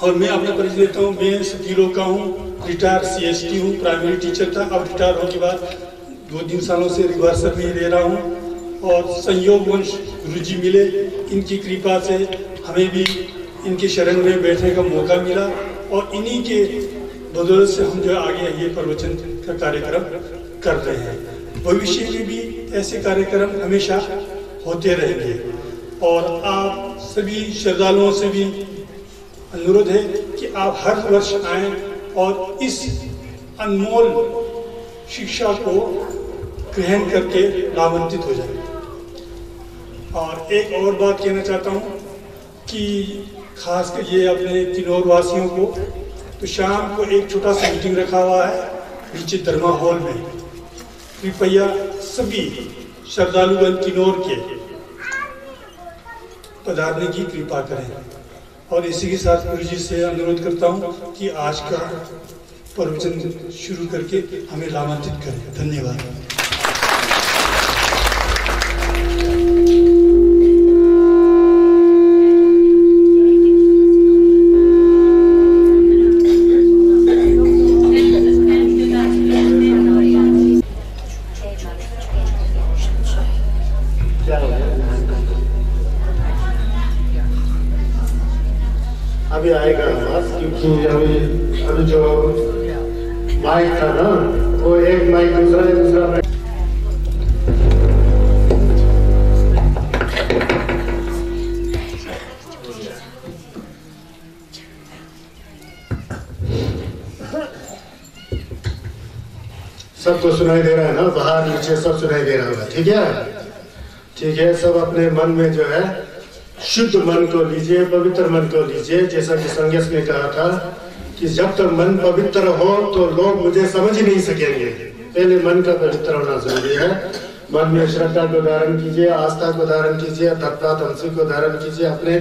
और मैं अपना परिचय देता हूँ। मैं सतीलों का हूँ, रिटायर CST हूँ, प्राइमरी टीचर था। अब रिटायर होने के बाद 2-3 सालों से रिवर्सल में रह रहा हूँ। और संयोगवश गुरुजी मिले, इनकी कृपा से हमें भी इनके शरण में बैठने का मौका मिला और इन्हीं के बदौलत से हम जो आगे ये प्रवचन का कार्यक्रम कर रहे हैं। भविष्य में भी ऐसे कार्यक्रम हमेशा होते रहेंगे और आप सभी श्रद्धालुओं से भी अनुरोध है कि आप हर वर्ष आएं और इस अनमोल शिक्षा को ग्रहण करके लाभान्वित हो जाएं। और एक और बात कहना चाहता हूं कि खासकर ये अपने किन्नौर वासियों को, तो शाम को एक छोटा सा मीटिंग रखा हुआ है नीचे धर्मा हॉल में। कृपया सभी श्रद्धालुगण किन्नौर के पधारने की कृपा करें। और इसी के साथ गुरु जी से अनुरोध करता हूँ कि आज का प्रवचन शुरू करके हमें लाभान्वित करें। धन्यवाद। अभी आएगा आवाज, क्योंकि अभी जो माइक था ना, वो एक माइक दूसरा माइक। सबको सुनाई दे रहा है ना? बाहर नीचे सब सुनाई दे रहा होगा। ठीक है, ठीक है। सब अपने मन में जो है शुद्ध मन को लीजिए, पवित्र मन को लीजिए। जैसा कि संन्यास ने कहा था कि जब तक मन पवित्र हो तो लोग मुझे समझ ही नहीं सकेंगे। पहले मन का पवित्र होना जरूरी है। मन में श्रद्धा को धारण कीजिए, आस्था को धारण कीजिए, तत्वातंसी को धारण कीजिए। अपने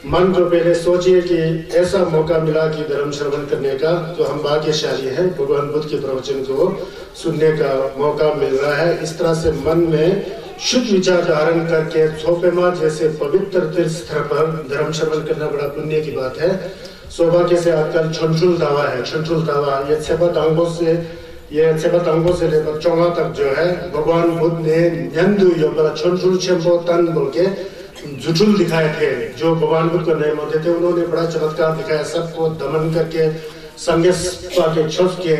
मन को पहले सोचिए कि ऐसा मौका मिला कि धर्म श्रवण करने का, तो हम भाग्यशाली हैं। भगवान बुद्ध के प्रवचन को सुनने का मौका मिल रहा है। इस तरह से मन में शुद्ध विचार धारण करके छोपेमा जैसे पवित्र तीर्थ स्थल पर धर्म श्रवण करना बड़ा पुण्य की बात है। सौभाग्य से आजकल छंचुल दावा है। छंचुल दावा ये 6 अंगों से लेकर 14 तक जो है भगवान बुद्ध ने नंदु योगरा छंचुल छेम्पो तन बोल के जुटुल दिखाए थे। जो भगवान बुद्ध को नहीं मानते थे उन्होंने बड़ा चमत्कार दिखाया। सबको दमन करके संन्यास के छोड़ के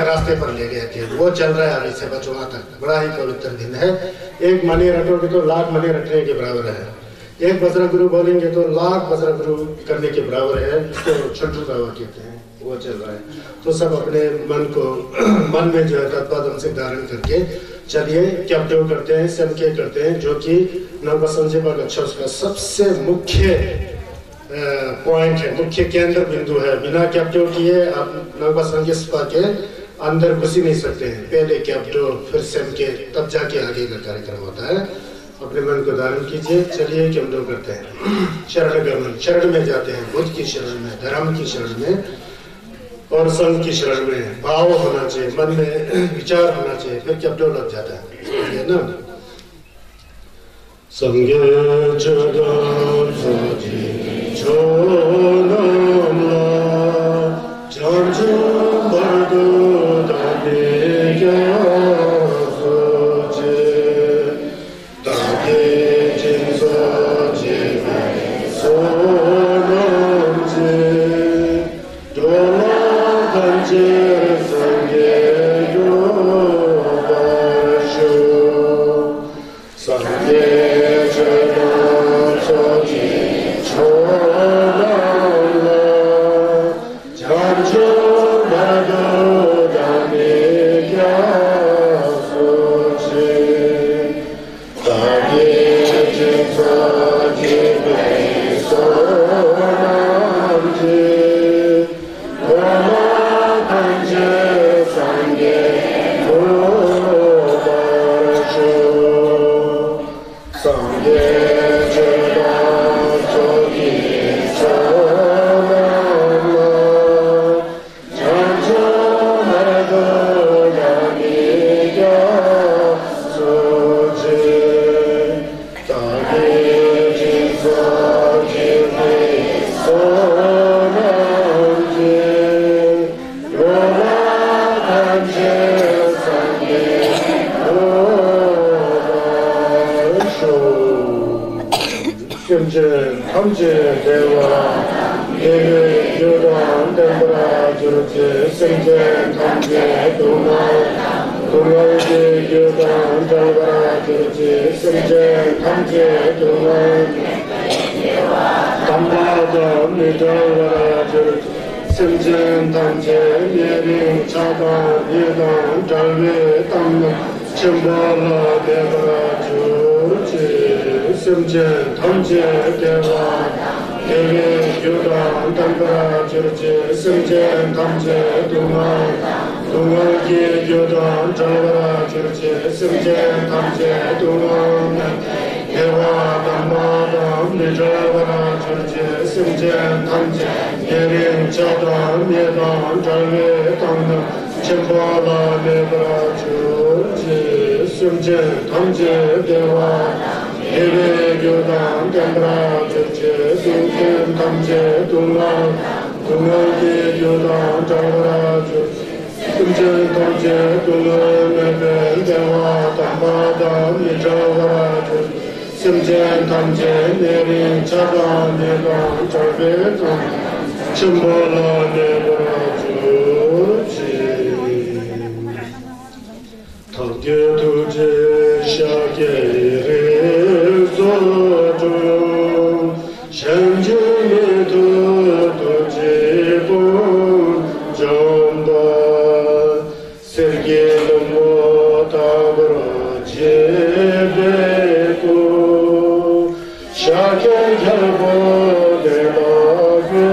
रास्ते पर ले गए थे। वो चल रहा है अभी से 5वां तक। बड़ा ही पवित्र दिन है। एक मनी रटोगे तो लाख मनी रटने के बराबर है। एक वज्र गुरु बोलेंगे तो लाख वज्र गुरु करने के बराबर है। इसको छंटू दावा कहते हैं। वो चल रहा है। तो सब अपने मन में जो है तत्वादम से धारण करके चलिए कैप्टिव करते हैं, संख्य करते हैं, जो कि नव संजीवन अच्छा उसका सबसे मुख्य पॉइंट है, मुख्य केंद्र बिंदु है। बिना कैप्टिव किए आप नव संज्ञा के अंदर घुस ही नहीं सकते हैं। पहले कैप्टिव फिर सेम के, तब जाके आगे का कार्यक्रम होता है। अपने मन को धारण कीजिए। चलिए कैप्टिव करते हैं। शरण गमन, शरण में जाते हैं। बुद्ध की शरण में, धर्म की शरण में और संघ की शरण में। भाव होना चाहिए, मन में विचार होना चाहिए, फिर कैप्टिव लग जाता है ना। संगे So Simchen Tamche Dewa Deve Yodan Dembra Jurje Simchen Tamche Duma Dungalge Yodan Dembra Jurje Simchen Tamche Duma Dambada Midavara Jurje Simchen Tamche Yering Chada Yedan Jalve Tam Chimbala Dembra Jurje Simchen Tamche Dewa Deve Yodan Dembra Jurje Simchen Tamche Duma Dungalge Yodan Dembra Jurje Simchen Tamche Duma Dewa Dambada Midavara Jurje Simchen Tamche Yering Chada Yedan Jalve Tam Chimbala Dembra Jurje Simchen Tamche Dewa Deve Yodan Dembra Jurje Simchen Tamche Duma Dungalge Yodan Dembra Jurje Simchen Tamche Duma Dewa Dambada Midavara Jurje Simchen Tamche Yering Chada Yedan Jalve Tam Chimbala Dembra Jurje Tagye Tuje Shake Re Zoto Shenje Medo Tuje Bon Jamba Serge Lomo Tabra Jebe Ko Shake Jalbo De Lage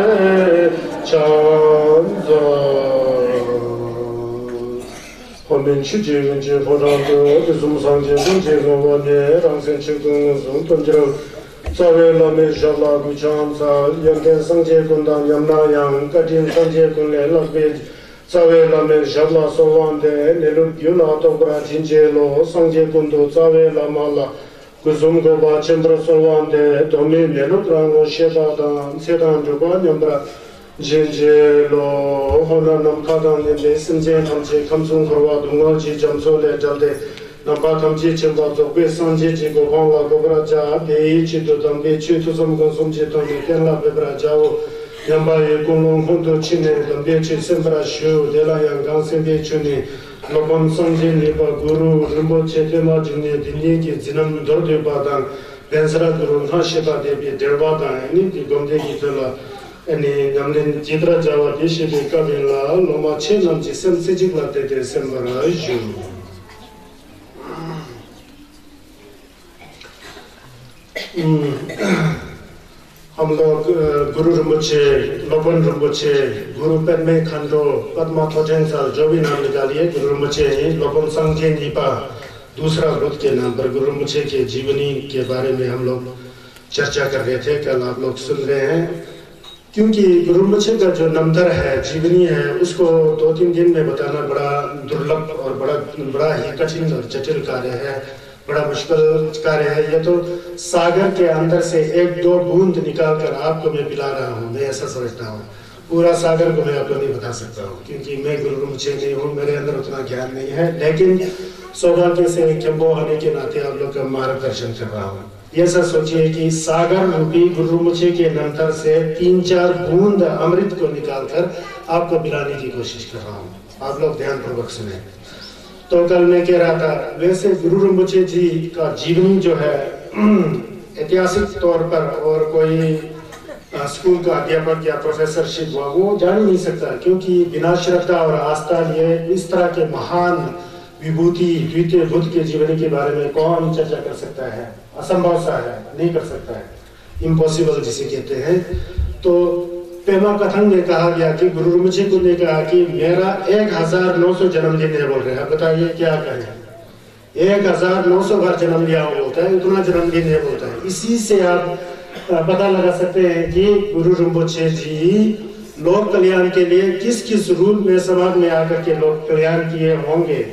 Chanza Homin Shiji Vinci Podando, Zum Sanji Vinci Vone, Rangsen Chikung Zum Tunjiro, Zawe Lame Shala Guchanza, Yangen Sanje Kundan Yamna Yang, Katin Sanje Kunle Lakbej, Zawe Lame Shala Sovande, Nelu Yuna Tokra Jinjelo, Sanje Kundu, Zawe Lamala, Kuzum Goba Chembra Sovande, Domi Nelu Trango Shebadan, Sedan Juba Nyambra, Jinjelo, Honanam Kadan, Simchen Tamche, Kamsung Korwa, Dungalji, Jamsole, Jalde, Namba Kamchi, Chimba, Zokwe, Sanje, Jigo, Hongla, Gobraja, Dei, Chito, Tambe, Chito, Samgon, Sumchi, Tomi, Tenla, Bebrajao, Yamba, Gulung, Hundu, Chine, Tambe, Sembra, Shu, Dela, Yangang, Sembe, Chuni, Lopam, Sanje, Nipa, Guru, Rimboche, Tema, Jini, Diniki, Zinam, Dordi, Badan, Bensra, Guru, Hasheba, Debi, Derbada, Niki, Gomdeki, Tela, Any Namden Jidra Java Dishibi Kabila, Loma Chenam Jisem Sijigla de Sembara Ju. हम लोग गुरु रंबोचे, low bun रंबोचे, गुरु पेन्मे खंडो, पद्मा थोजेंसा जो भी नाम निकालिए गुरु रंबोचे low bun संघे Nipah दूसरा बुद्ध के नाम पर गुरु रंबोचे के जीवनी के बारे में हम लोग चर्चा कर रहे थे। कल आप लोग सुन रहे हैं क्योंकि गुरु रंबोचे का जो नंबर है जीवनी है उसको 2-3 दिन में बताना बड़ा दुर्लभ और बड़ा ही कठिन और जटिल कार्य है, बड़ा मुश्किल कार्य है। ये तो सागर के अंदर से 1-2 बूंद निकाल कर आपको मैं पिला रहा हूँ, मैं ऐसा समझता हूँ। पूरा सागर को मैं आपको नहीं बता सकता हूँ क्योंकि मैं गुरु रंबोचे नहीं हूँ, मेरे अंदर उतना ज्ञान नहीं है, लेकिन सौभाग्य से खेम्बो होने के नाते आप लोग का मार्गदर्शन कर रहा हूँ। ये सब सोचिए कि सागर रूपी गुरु रंबोचे के नंतर से 3-4 बूंद अमृत को निकालकर आपको पिलाने की कोशिश कर रहा हूँ। आप लोग ध्यानपूर्वक सुने। तो कल मैं कह रहा था वैसे गुरु रंबोचे जी का जीवनी जो है ऐतिहासिक तौर पर और कोई स्कूल का अध्यापक या प्रोफेसरशिप हुआ वो जान नहीं सकता क्योंकि बिना श्रद्धा और आस्था लिए इस तरह के महान विभूति द्वितीय बुद्ध के जीवनी के बारे में कौन चर्चा कर सकता है। असंभव सा है, नहीं कर सकता है, इम्पॉसिबल जिसे कहते हैं। तो पेमा कथन में कहा गया कि गुरु रंबोचे को ने कहा कि मेरा 1900 जन्मदिन है बोल रहे हैं। बताइए क्या कहें, 1900 बार जन्म लिया बोलता है, उतना जन्मदिन है बोलता है। इसी से आप पता लगा सकते हैं कि गुरु रंबोचे जी लोक कल्याण के लिए किस किस रूप में समाज में आकर के लोक कल्याण किए होंगे।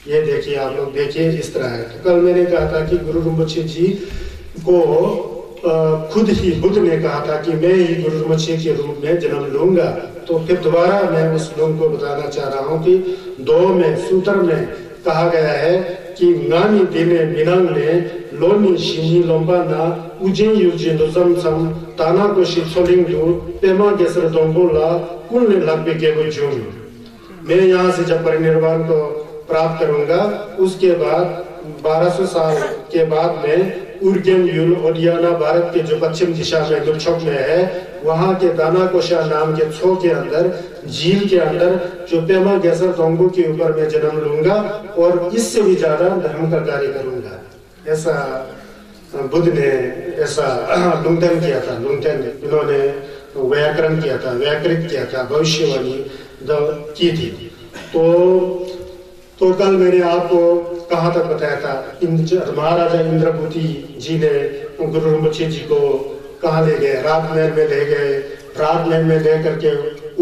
ये देखिए, आप लोग देखिए इस तरह है। तो कल मैंने कहा था कि गुरु रंबोचे जी को खुद ही बुद्ध ने कहा था कि मैं ही गुरु रंबोचे के रूप में जन्म लूंगा। तो फिर दोबारा मैं उस लोगों को बताना चाह रहा हूँ कि 2 में सूत्र में कहा गया है कि ngani dine minang ne loni shini lomba na ujin yujin dozam sam tana ko shi choling du pema gesar dongbo la kulne लगबे के वो जूम मैं यहाँ से जब परिनिर्वाण को प्राप्त करूंगा उसके बाद 1200 साल के बाद में उर्गेन यूल ओडियाना भारत के जो पश्चिम दिशा में दुर्छक में है वहाँ के दानाकोशा नाम के छो के अंदर झील के अंदर जो पेमा गैसर दोंगो के ऊपर मैं जन्म लूंगा और इससे भी ज्यादा धर्म का कार्य करूंगा। ऐसा बुद्ध ने ऐसा लुंगटेन किया था। लुंगटेन इन्होंने व्याकरण किया था, व्याकृत किया था, भविष्यवाणी की थी। तो कल मैंने आपको कहाँ तक बताया था, महाराजा इंद्रभूति जी ने गुरु रिम्पोछे जी को कहाँ ले गए, रात महल में ले गए। रात महल में ले करके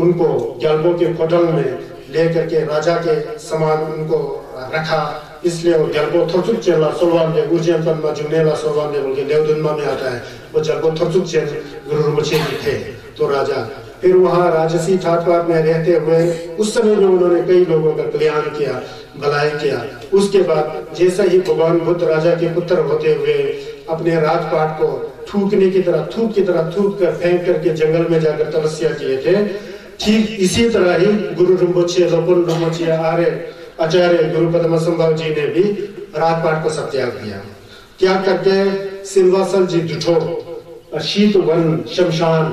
उनको ग्याल्बो के कोटल में ले करके राजा के समान उनको रखा। इसलिए वो ग्याल्बो थोचुक चेला सोलवान दे उर्जन पर मजुनेला सोलवान दे बोल के देवदुनमा में आता है। वो ग्याल्बो थोचुक चेल गुरु रिम्पोछे जी थे तो राजा। फिर वहाँ राजसी ठाटवाट में रहते हुए उस समय में उन्होंने कई लोगों का कल्याण किया, भलाई किया। उसके बाद जैसा ही भगवान बुद्ध राजा के पुत्र होते हुए अपने राजपाट को थूक की तरह थूक कर फेंक करके जंगल में जाकर तपस्या किए थे, ठीक इसी तरह ही गुरु रिम्पोछे लोपुन रिम्पोछे आचार्य गुरु पद्मसंभव जी ने भी राजपाट को सब त्याग दिया। त्याग करके सिलवासल जी दुठो, शीत वन, शमशान,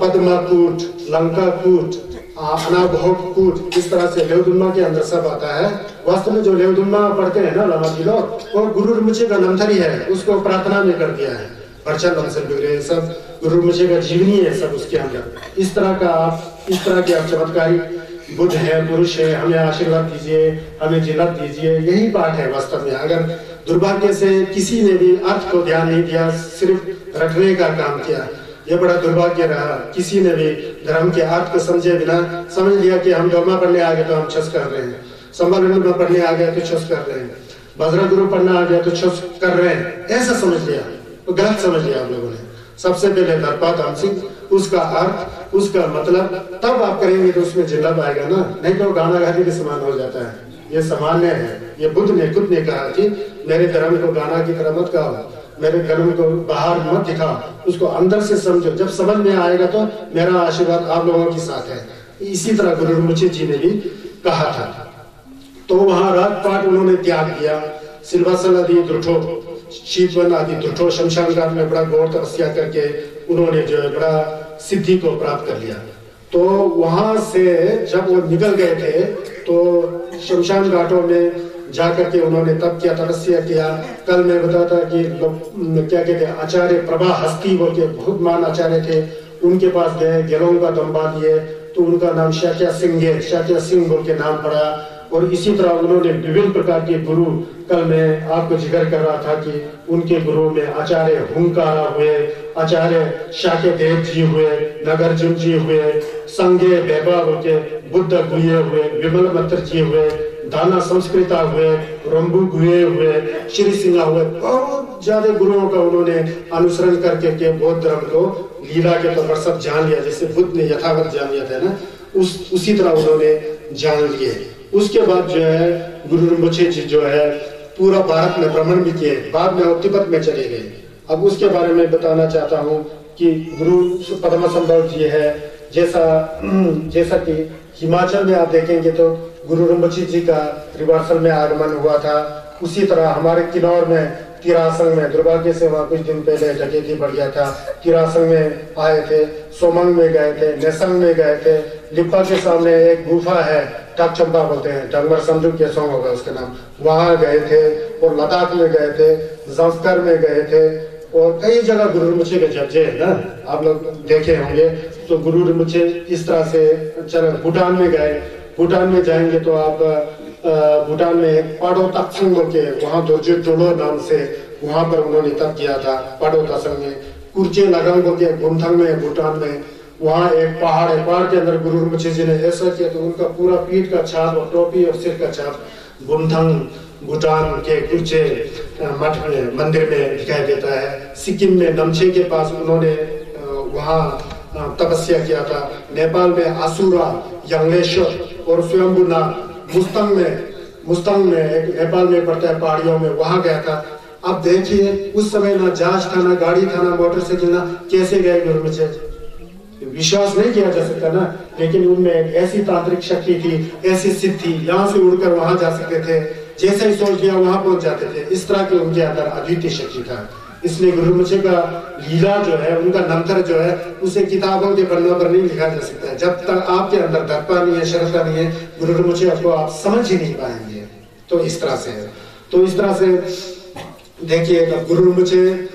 पद्माकूट, लंकाकूट, अनाभोग कूट, इस तरह से लेवदुन्मा के अंदर सब आता है। वास्तव में जो लेवदुन्मा पढ़ते हैं ना लामा जी लोग, वो गुरु रिम्पोछे का नमथरी है, उसको प्रार्थना में कर दिया है। परचन लमसन बिगड़े सब गुरु रिम्पोछे का जीवनी है सब उसके अंदर। इस तरह के आप चमत्कारी बुद्ध है, पुरुष है, हमें आशीर्वाद दीजिए, हमें जिन्नत दीजिए, यही बात है वास्तव में। अगर दुर्भाग्य से किसी ने भी अर्थ को ध्यान नहीं दिया, सिर्फ रटने का काम किया, ये बड़ा दुर्भाग्य रहा। किसी ने भी धर्म के अर्थ को समझे बिना समझ लिया कि हम डोमा पढ़ने आ गए तो हम छस कर रहे हैं, संबल में पढ़ने आ गए तो छस कर रहे हैं, बजरा गुरु पढ़ना आ गया तो छस कर रहे हैं, ऐसा समझ लिया तो गलत समझ लिया आप लोगों ने। सबसे पहले धरपात हमसिंह, उसका अर्थ, उसका मतलब, तब आप करेंगे तो उसमें जिल्लत आएगा ना, नहीं तो गाना गाने के समान हो जाता है। ये सामान्य है। ये बुद्ध ने खुद ने कहा कि मेरे धर्म को गाना की तरह मत गाओ, मेरे धर्म को बाहर मत दिखाओ, उसको अंदर से समझो। जब समझ में आएगा तो मेरा आशीर्वाद आप लोगों के साथ है। इसी तरह गुरु रिम्पोछे जी ने भी कहा था। तो वहां राजपाट उन्होंने त्याग किया। सिलवासल आदि दुठो, शीतवन आदि दुठो, शमशान घाट में बड़ा गौर तपस्या करके उन्होंने जो है बड़ा सिद्धि को प्राप्त कर लिया। तो वहां से जब वो निकल गए थे तो शमशान घाटों में जाकर के उन्होंने तप किया, तपस्या किया। कल मैं बताता कि क्या कहते हैं, आचार्य प्रभा हस्ती बोल के बहुत महान आचार्य थे, उनके पास गए, गेलों का दम्बा दिए तो उनका नाम शाक्या सिंह है, शाक्या सिंह बोल के नाम पड़ा। और इसी तरह उन्होंने विभिन्न प्रकार के गुरु, कल मैं आपको जिक्र कर रहा था कि उनके गुरु में आचार्य हुंकारा हुए, आचार्य शाक्य देव जी हुए, नगार्जुन जी हुए, संगे बेबा के बुद्ध गुहे हुए, विमल मंत्र जी हुए, दाना संस्कृता हुए, रंबू गुहे हुए, श्री सिंहा हुए। बहुत ज्यादा गुरुओं का उन्होंने अनुसरण करके के बौद्ध धर्म को लीला के तौर पर सब जान लिया, जैसे बुद्ध ने यथावत जान लिया था ना, उसी तरह उन्होंने जान लिए। उसके बाद जो है गुरु रिम्पोछे जी जो है पूरा भारत में भ्रमण भी किए, बाद में वो तिब्बत में चले गए। अब उसके बारे में बताना चाहता हूँ कि गुरु पद्मसंभव जी है, जैसा कि हिमाचल में आप देखेंगे तो गुरु रिम्पोछे जी का रिवार्सल में आगमन हुआ था। उसी तरह हमारे किन्नौर में तिरासंग में, दुर्भाग्य से वहाँ कुछ दिन पहले डकैती बढ़ गया था, तिरासंग में आए थे, सोमंग में गए थे, नेसंग में गए थे, लिप्पा के सामने एक गुफा है, टक चंपा बोलते हैं, डंगर समझू के सॉन्ग होगा उसका नाम, वहाँ गए थे। और लद्दाख में गए थे, जंस्कर में गए थे, और कई जगह गुरु रिम्पोछे के चर्चे है ना, आप लोग देखे होंगे। तो गुरु रिम्पोछे इस तरह से चलो भूटान में गए, भूटान में जाएंगे तो आप भूटान में पाडो तक्संग के वहाँ दोर्जे टोलो नाम से वहाँ पर उन्होंने तप किया था। पाडो तक्संग में कुर्चे लगांग के गुमथंग में भूटान में वहाँ एक पहाड़ है, पहाड़ के अंदर गुरु रिम्पोछे जी ने ऐसा किया तो उनका पूरा पीठ का छाप और टोपी और सिर का छाप गुमथंग भूटान के कुर्चे मठ में मंदिर में दिखाई देता है। सिक्किम में नमचे के पास उन्होंने वहाँ तपस्या किया था। नेपाल में आसुरा, यंगलेश्वर और स्वयंभूनाथ, मुस्तंग में मुस्तंग में, एक नेपाल में पड़ता है पहाड़ियों में, वहां गया था। अब देखिए उस समय ना जहाज था, ना गाड़ी था, ना मोटरसाइकिल, ना कैसे गए गुरुमुचे, विश्वास नहीं किया जा सकता ना। लेकिन उनमें एक ऐसी तांत्रिक शक्ति थी, ऐसी सिद्ध थी, यहाँ से उड़कर वहां जा सकते थे, जैसे ही सोच लिया वहां पहुंच जाते थे। इस तरह के उनके अंदर अद्वितीय शक्ति था। इसलिए गुरुमुचे का लीला जो है, उनका नंतर जो है, उसे किताबों के पन्नों पर नहीं लिखा जा सकता है। जब तक आपके अंदर दर्पा नहीं है, श्रद्धा नहीं है, गुरुमुचे आपको आप समझ ही नहीं पाएंगे। तो इस तरह से है। तो इस तरह से देखिए गुरुमुचे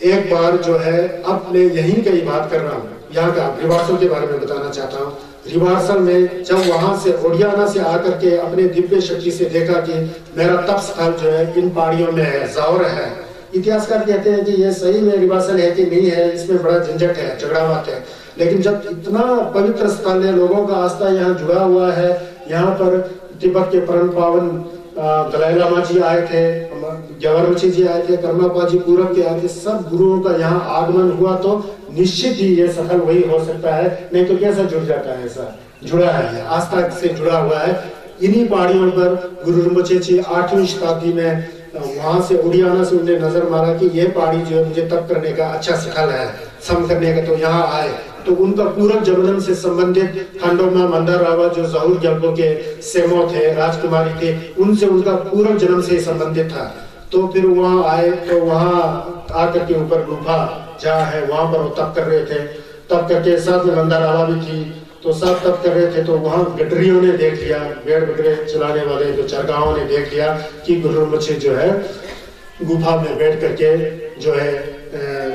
एक बार जो है, अब मैं यहीं की बात कर रहा हूँ, यहाँ का रिवार्सल के बारे में बताना चाहता हूँ। रिवार्सल में जब वहां से ओडियाना से आकर के अपने दिव्य शक्ति से देखा कि मेरा तप स्थल जो है इन पहाड़ियों में है, ज़ौर है। इतिहासकार कहते हैं कि ये सही में रिवार्सल है कि नहीं है, इसमें बड़ा झंझट है, झगड़ावात है। लेकिन जब इतना पवित्र स्थल है, लोगों का आस्था यहाँ जुड़ा हुआ है, यहाँ पर तिब्बत के परम पावन दलाई लामा जी आए थे, ग्यावरमुचे जी आए थे, कर्मापा जी पूरब के आए थे, सब गुरुओं का यहाँ आगमन हुआ, तो निश्चित ही ये सफल वही हो सकता है। नहीं तो कैसा जुड़ जाता है, ऐसा जुड़ा है, आस्था से जुड़ा हुआ है। इन्हीं पहाड़ियों पर गुरुमुचे जी 8वीं शताब्दी में वहां से उड़ियाना से उन्हें नजर मारा कि ये पहाड़ी जो मुझे तप करने का अच्छा स्थल है, सम करने का, तो यहाँ आए। तो उनका पूर्व जन्म से संबंधित खंडोमा मंदारावा जो ज़हूर ग्याल्पो के सेमो थे, राजकुमारी थे, उनसे उनका पूर्व जन्म से संबंधित था। तो फिर वहाँ आए, तो वहाँ आकर के ऊपर गुफा जहाँ है वहां पर वो तप कर रहे थे। तप करके साथ में मंदारावा भी थी, तो सब तप कर रहे थे। तो वहां गडरियों ने देख लिया, भेड़ बकरे चलाने वाले जो चरगाहों ने देख लिया कि गुरुमुचे जो है गुफा में बैठ करके जो है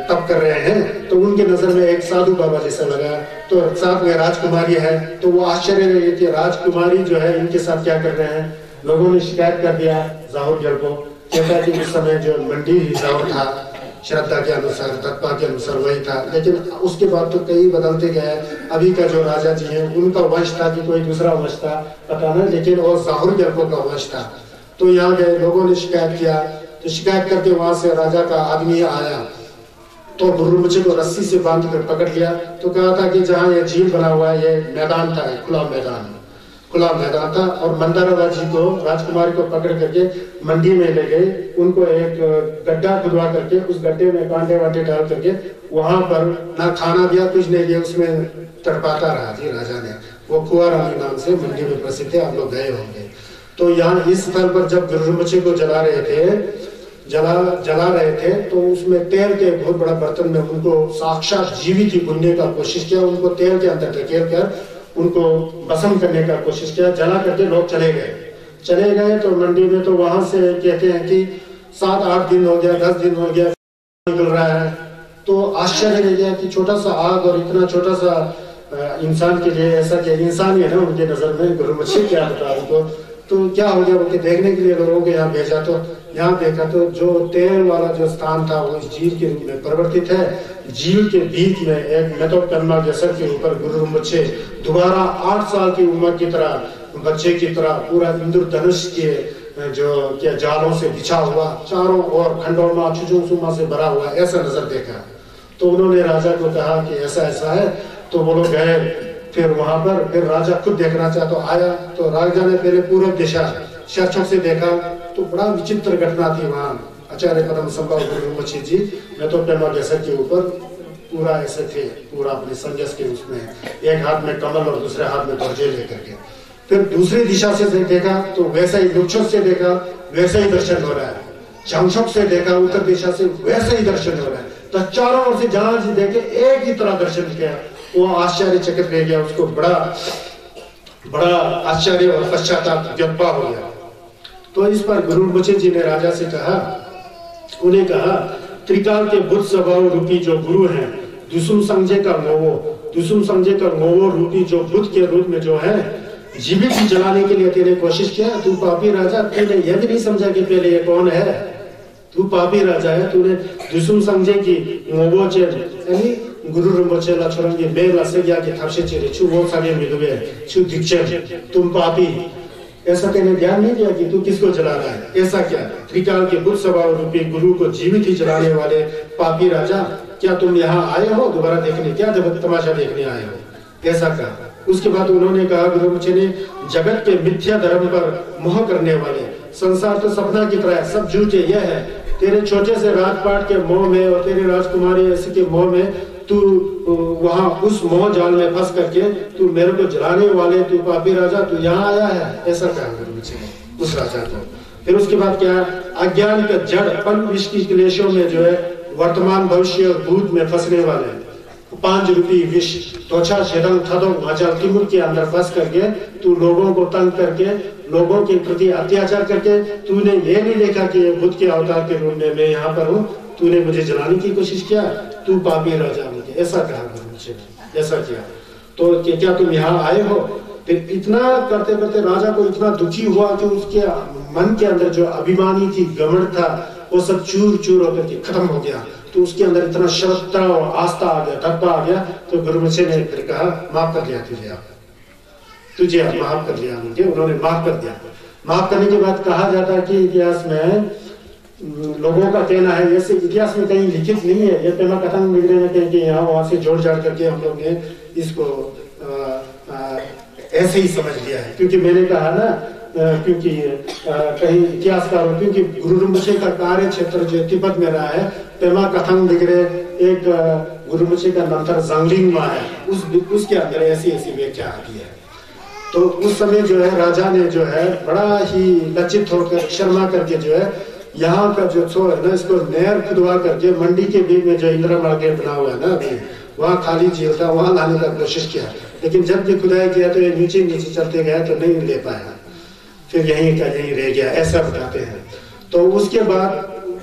तप कर रहे हैं। तो उनके नजर में एक साधु बाबा जैसा लगा। तो साथ में राजकुमारी है, तो वो आश्चर्य रही कि राजकुमारी जो है इनके साथ क्या कर रहे हैं। लोगों ने शिकायत कर दिया ज़हूर ग्याल्पो, कहता है कि उस समय जो मंडी ही ज़हूर था, श्रद्धा के अनुसार, तत्पा के अनुसार वही था। लेकिन उसके बाद तो कई बदलते गए। अभी का जो राजा जी है उनका वंश था कि कोई दूसरा वंश था पता नहीं, लेकिन वो ज़हूर ग्याल्पो का वंश था। तो यहाँ गए, लोगों ने शिकायत किया, तो शिकायत करके वहां से राजा का आदमी आया, तो गुरुमुचे को रस्सी से बांध कर पकड़ लिया। तो कहा था कि जहाँ ये झील बना हुआ है, ये मैदान था, खुला मैदान था। और मंदारावा जी को, राजकुमारी को पकड़ करके मंडी में ले गए। उनको एक गड्ढा खुदवा करके उस गड्ढे में कांटे वाटे डाल करके वहां पर ना खाना दिया, कुछ नहीं दिया, उसमें तड़पाता रहा जी राजा ने। वो कुआरानी नाम से मंडी में प्रसिद्ध है, आप लोग गए होंगे। तो यहाँ इस स्थल पर जब गुरुमुचे को जला रहे थे तो उसमें तेल के बहुत बड़ा बर्तन में उनको साक्षात जीवित ही भूनने का कोशिश किया। उनको तेल के अंदर धकेल कर उनको भस्म करने का कोशिश किया। जला करके लोग चले गए। तो मंडी में तो वहां से कहते हैं कि 7-8 दिन हो गया, 10 दिन हो गया, निकल रहा है। तो आश्चर्य रह गया कि छोटा सा आग और इतना छोटा सा इंसान के लिए, ऐसा क्या इंसान ही है ना उनके नजर में, गुरुमुचे क्या बता उनको। तो क्या हो गया, उनके देखने के लिए लोगों को यहाँ भेजा। तो यहाँ देखा तो जो तेल वाला जो स्थान था वो झील के रूप में परिवर्तित है। झील के बीच में एक मेथोकर्मा जसर के ऊपर गुरुमुचे दोबारा 8 साल की उम्र की तरह, बच्चे की तरह, पूरा इंद्रधनुष के जो क्या जालों से बिछा हुआ, चारों ओर खंडोमा चुचुंसुमा से भरा हुआ, ऐसा नजर देखा। तो उन्होंने राजा को कहा कि ऐसा ऐसा है। तो वो लोग गए फिर वहां पर, फिर राजा खुद देखना चाहा तो आया। तो राजा ने पहले पूर्व दिशा शर्चों से देखा, तो बड़ा विचित्र घटना थी वहां। आचार्य पदम संभव गुरुमुचे जी मेथोकर्मा जसर के ऊपर पूरा ऐसे थे, पूरा अपने संजस के उसमें, एक हाथ में कमल और दूसरे हाथ में ध्वजे लेकर के। फिर दूसरी दिशा से देखा तो वैसा ही, लुक्षक से देखा वैसा ही दर्शन हो रहा है, झंझक से देखा उत्तर दिशा से वैसा ही दर्शन हो रहा है। तो चारों ओर से जहां से देखे एक ही तरह दर्शन किया। वो आश्चर्यचकित रह गया, उसको बड़ा आश्चर्य और पश्चाताप व्यपा हो गया। तो इस पर गुरुमुचे जी ने राजा से कहा, उन्हें कहा, त्रिकाल के बुद्ध स्वभाव रूपी जो गुरु हैं, दुसुम संजय का मोवो रूपी जो बुद्ध के रूप में जो है जीवित ही जलाने के लिए तेने कोशिश किया। तू पापी राजा, तूने यह भी नहीं समझा कि पहले ये कौन है। तू पापी राजा है, तूने दुसुम संजय की मोवोचे यानी गुरु रिम्पोचे लछरंगी मेला से गया कि थपसे चेरे छु वो सारे मिलवे छु दिक्चर, तुम पापी, ऐसा तेने ध्यान नहीं दिया कि तू किसको जला रहा है। ऐसा क्या, त्रिकाल के बुद्ध स्वभाव रूपी गुरु को जीवित ही जलाने वाले पापी राजा, क्या तुम यहाँ आए हो दोबारा देखने, क्या जब तमाशा देखने आए हो। ऐसा कहा। उसके बाद उन्होंने कहा, गुरुमुचे ने, जगत के मिथ्या धर्म पर मोह करने वाले, संसार तो सपना की तरह सब झूठे, यह है तेरे छोटे से राजपाट के मोह में और तेरी राजकुमारी ऐसे के मोह में तू वहां उस मोह जाल में फंस करके तू मेरे को जलाने वाले, तू पापी राजा, तू यहाँ आया है, ऐसा कहा गुरुमुचे ने उस राजा को। फिर उसके बाद क्या, अज्ञान का जड़पन विष की क्लेशों में जो है वर्तमान भविष्य और भूत में फंसने वाले 5 रूपी विष त्वचा छेदन थदो मचल तिमुर के अंदर फंस करके तू लोगों को तंग करके, लोगों के प्रति अत्याचार करके तूने ये नहीं देखा कि ये बुद्ध के अवतार के रूप में मैं यहाँ पर हूँ, तूने मुझे जलाने की कोशिश किया, तू पापी राजा मुझे, ऐसा कहा गुरुमुचे ने, ऐसा किया। तो क्या तुम यहाँ आए हो? फिर इतना करते करते राजा को इतना दुखी हुआ कि उसके मन के अंदर जो अभिमानी थी, घमंड था, वो सब चूर चूर होकर के खत्म हो गया। तो उसके अंदर इतना श्रद्धा और आस्था आ गया, धब्बा आ गया। तो गुरुमुचे ने फिर कहा, माफ कर दिया तुझे माफ कर लिया मुझे। उन्होंने माफ कर दिया। माफ करने के बाद कहा जाता है कि इतिहास में लोगों का कहना है, ऐसे इतिहास में कहीं लिखित नहीं है, ये पेमा कथन मिलने में कहीं यहाँ वहां से जोड़ जाड़ करके हम लोग ने इसको ऐसे ही समझ लिया है। क्योंकि मैंने कहा ना, क्योंकि कहीं इतिहासकारों, क्योंकि गुरु रिम्पोछे का कार्य क्षेत्र जो तिब्बत में रहा है, पेमा कथन दिगरे एक गुरु रिम्पोछे का नाम था जांगलिंगमा है, उसके अंदर ऐसी ऐसी व्याख्या आती है। तो उस समय जो है राजा ने जो है बड़ा ही लज्जित होकर शर्मा करके जो है यहाँ का जो छो है ना, इसको नहर खुदवा करके मंडी के बीच में जो इंदिरा मार्केट बना हुआ है ना अभी, वहाँ खाली झील था, वहाँ लाने का कोशिश किया। लेकिन जब ये खुदाई किया तो ये नीचे नीचे चलते गया तो नहीं ले पाया, फिर यहीं का यहीं रह गया, ऐसा बताते हैं। तो उसके बाद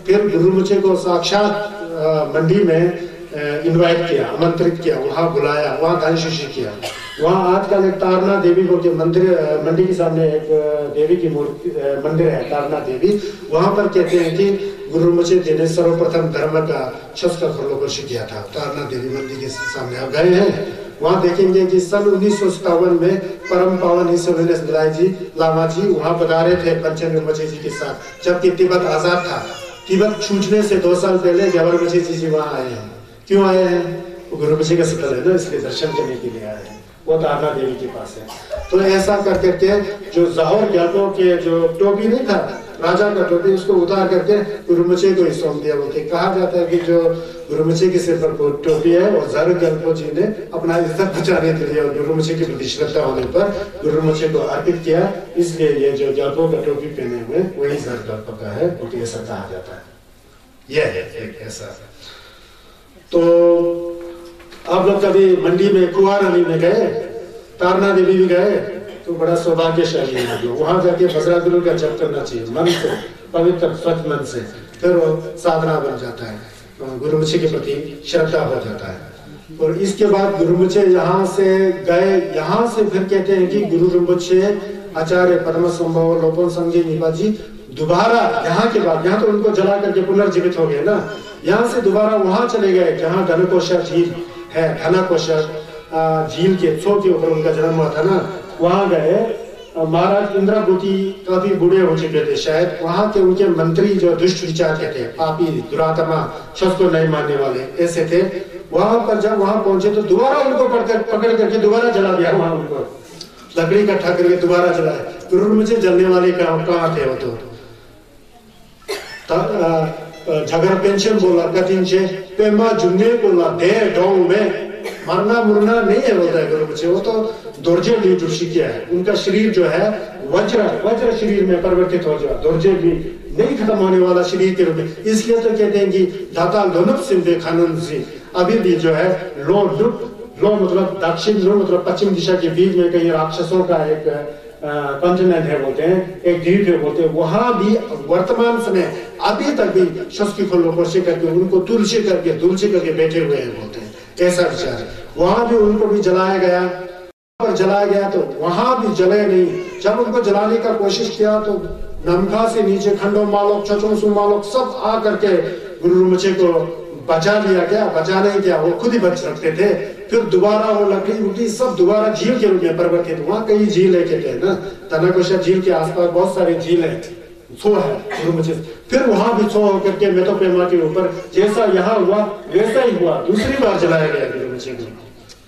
फिर गुरु रिम्पोछे को साक्षात मंडी में इनवाइट किया, आमंत्रित किया, वहाँ बुलाया, वहाँ दानशीशी किया। वहाँ आजकल एक तारना देवी बोल के मंदिर, मंडी के सामने एक देवी की मूर्ति मंदिर है, तारना देवी। वहाँ पर कहते हैं कि गुरु रिम्पोछे जी ने सर्वप्रथम धर्म का शस्त्र प्रलोकोश किया था, तारना देवी मंदिर के सामने। आप गए हैं वहाँ देखेंगे कि सन 1957 में परम पावन हिस्सेवेनेस दलाई जी लामा जी वहाँ पधारे थे पंचन रिम्पोछे जी के साथ, जबकि तिब्बत आजाद था। तिब्बत छूटने से 2 साल पहले ग्यावर रिम्पोछे जी वहाँ आए हैं। क्यों आए हैं? गुरु रिम्पोछे का स्थल है ना, इसलिए दर्शन करने के लिए आए हैं। वो तारना देवी के पास है। तो ऐसा कर करके जो जहर ज्ञातों के जो टोपी नहीं था, राजा का टोपी, उसको उतार करके गुरु रिम्पोछे को ही सौंप दिया। बोलते कहा जाता है कि जो गुरु रिम्पोछे के सिर पर टोपी है वो जहर ज्ञातों जी ने अपना इज्जत बचाने के लिए और गुरु रिम्पोछे की प्रति श्रद्धा होने पर गुरु रिम्पोछे को अर्पित किया, इसलिए ये जो ज्ञातों का टोपी पहने हुए वही जहर ज्ञातों का है, क्योंकि ऐसा कहा जाता है। यह है एक ऐसा। तो आप लोग कभी मंडी में कुआरनी में गए, तारना देवी भी गए, तो बड़ा सौभाग्यशाली है। जो वहां जाके बजरा गुरु का जप करना चाहिए मन से, पवित्र स्वच्छ मन से, फिर वो साधना बन जाता है, गुरु रिम्पोछे के प्रति श्रद्धा हो जाता है। और इसके बाद गुरु रिम्पोछे यहाँ से गए, यहाँ से फिर कहते हैं कि गुरु रिम्पोछे आचार्य पद्म संभव लोपन संगी निपा जी दोबारा यहाँ के बाद, यहाँ तो उनको जला करके पुनर्जीवित हो गए ना, यहाँ से दोबारा वहां चले गए जहाँ धनकोशा झील है, धनकोशा झील के छो के ऊपर उनका जन्म हुआ था ना, वहां गए। महाराज इंद्रावती काफी बूढ़े हो चुके थे शायद, वहां के उनके मंत्री जो दुष्ट विचार के थे, पापी दुरात्मा, शब्द को नहीं मानने वाले ऐसे थे। वहां पर जब वहां पहुंचे तो दोबारा उनको पकड़ करके दोबारा जला दिया, वहां उनको लकड़ी इकट्ठा करके दोबारा जलाया। गुरु रिम्पोछे जलने वाले कहाँ थे? वो तो झगर पेंशन बोला कठिन से पेमा जुन्ने बोला दे डोंग में, मरना मुरना नहीं है बोलता है गुरु रिम्पोछे। वो तो दोर्जे भी ऋषि किया है, उनका शरीर जो है वज्र शरीर में परिवर्तित हो जाए, दोर्जे भी नहीं खत्म होने वाला शरीर के रूप में। इसलिए तो कहते हैं कि दाता लोनुप सिंधे खानन जी, अभी भी जो है लो मतलब दक्षिण, लो मतलब पश्चिम दिशा के बीच में कहीं राक्षसों का एक कॉन्टिनेंट है बोलते हैं, एक द्वीप है बोलते हैं। वहां भी वर्तमान समय अभी तक भी शस्की फलों कोशिश करके उनको तुलसी करके बैठे हुए हैं बोलते हैं, ऐसा विचार है। वहां भी उनको भी जलाया गया, पर जलाया गया तो वहां भी जले नहीं। जब उनको जलाने का कोशिश किया तो नमखा से नीचे खंडो मालोक चचोसु मालोक सब आ करके गुरु रिम्पोछे को बचा लिया गया, बचा नहीं किया, वो खुद ही बच सकते थे। फिर दोबारा वो लकड़ी उकड़ी सब दोबारा झील के रूप में परिवर्तित। वहाँ कई झील है कहते हैं ना, धनकोशा झील के आसपास बहुत सारे झील है, छो है गुरु रिम्पोछे। फिर वहां भी छो होकर के मेतोपेमा के ऊपर जैसा यहाँ हुआ वैसा ही हुआ, दूसरी बार जलाया गया गुरु रिम्पोछे को,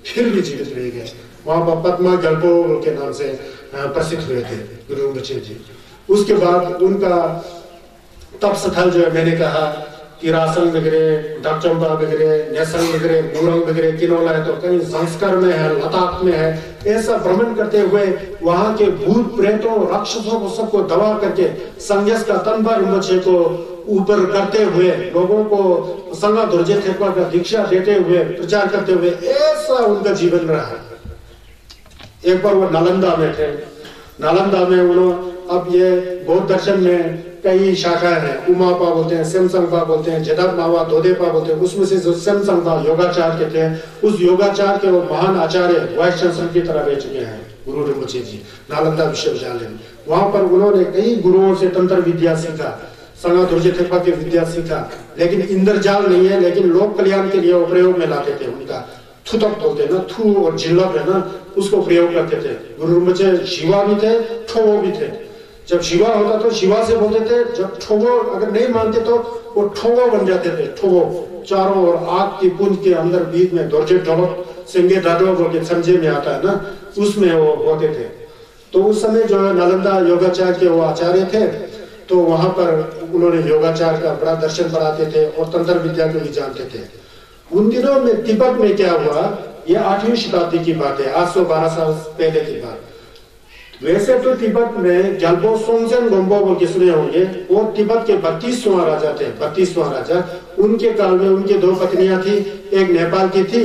फिर भी जीवित रह गए। वहाँ पर पद्मा गल्पो के नाम से प्रसिद्ध हुए थे गुरु rinpoche जी। उसके बाद उनका तप स्थल जो है, मैंने कहा तिरासन वगैरह, डकचंबा वगैरह, नेसंग वगैरह, मूरंग वगैरह, किनोला है, तो कहीं संस्कार में है, लद्दाख में है। ऐसा भ्रमण करते हुए वहां के भूत प्रेतों राक्षसों को सबको दबा करके संन्यास का तनबा rinpoche को ऊपर करते हुए लोगों को संगा दुर्जे थेपा का दीक्षा देते हुए प्रचार करते हुए ऐसा उनका जीवन रहा। एक बार वो नालंदा में थे। नालंदा में उन्होंने, अब ये बौद्ध दर्शन में कई शाखाएं हैं, उमापा बोलते हैं, सेमसंगपा बोलते हैं, जदामावा दोदेपा बोलते हैं। उसमें से जो सेमसंगपा योगाचार्य के थे, उस योगाचार्य के वो महान आचार्य वाइस चांसलर की तरह रह चुके हैं गुरु rinpoche जी नालंदा विश्वविद्यालय में। वहां पर उन्होंने कई गुरुओं से तंत्र विद्या सीखा, संगा दुर्जे थेपा की विद्या सीखा, लेकिन इंद्रजाल नहीं है, लेकिन लोक कल्याण के लिए वो प्रयोग में लाते थे। उनका थुतक बोलते हैं ना, थू और जिल्लक है ना, उसको प्रयोग करते थे। गुरु rinpoche शिवा भी थे, ठोवो भी थे। जब शिवा होता तो शिवा से बोलते थे, जब ठोवो अगर नहीं मानते तो वो ठोवो बन जाते थे। ठोवो चारों ओर आग की पुंज के अंदर बीच में दोर्जे ढोलक सिंगे दादो बोल के संजय में आता है ना, उसमें वो होते थे। तो उस समय जो है नालंदा योगाचार्य के वो आचार्य थे, तो वहां पर उन्होंने योगाचार्य का बड़ा दर्शन पढ़ाते थे और तंत्र विद्या को भी जानते थे। उन दिनों में तिब्बत में क्या हुआ, ये 8वीं शताब्दी की बात है, 812 साल पहले की बात। वैसे तो तिब्बत में ग्याल्पो सोंगचन गोम्बो बोल के सुने होंगे, वो तिब्बत के 32वां राजा थे। 32वां राजा, उनके काल में उनके 2 पत्नियां थी, एक नेपाल की थी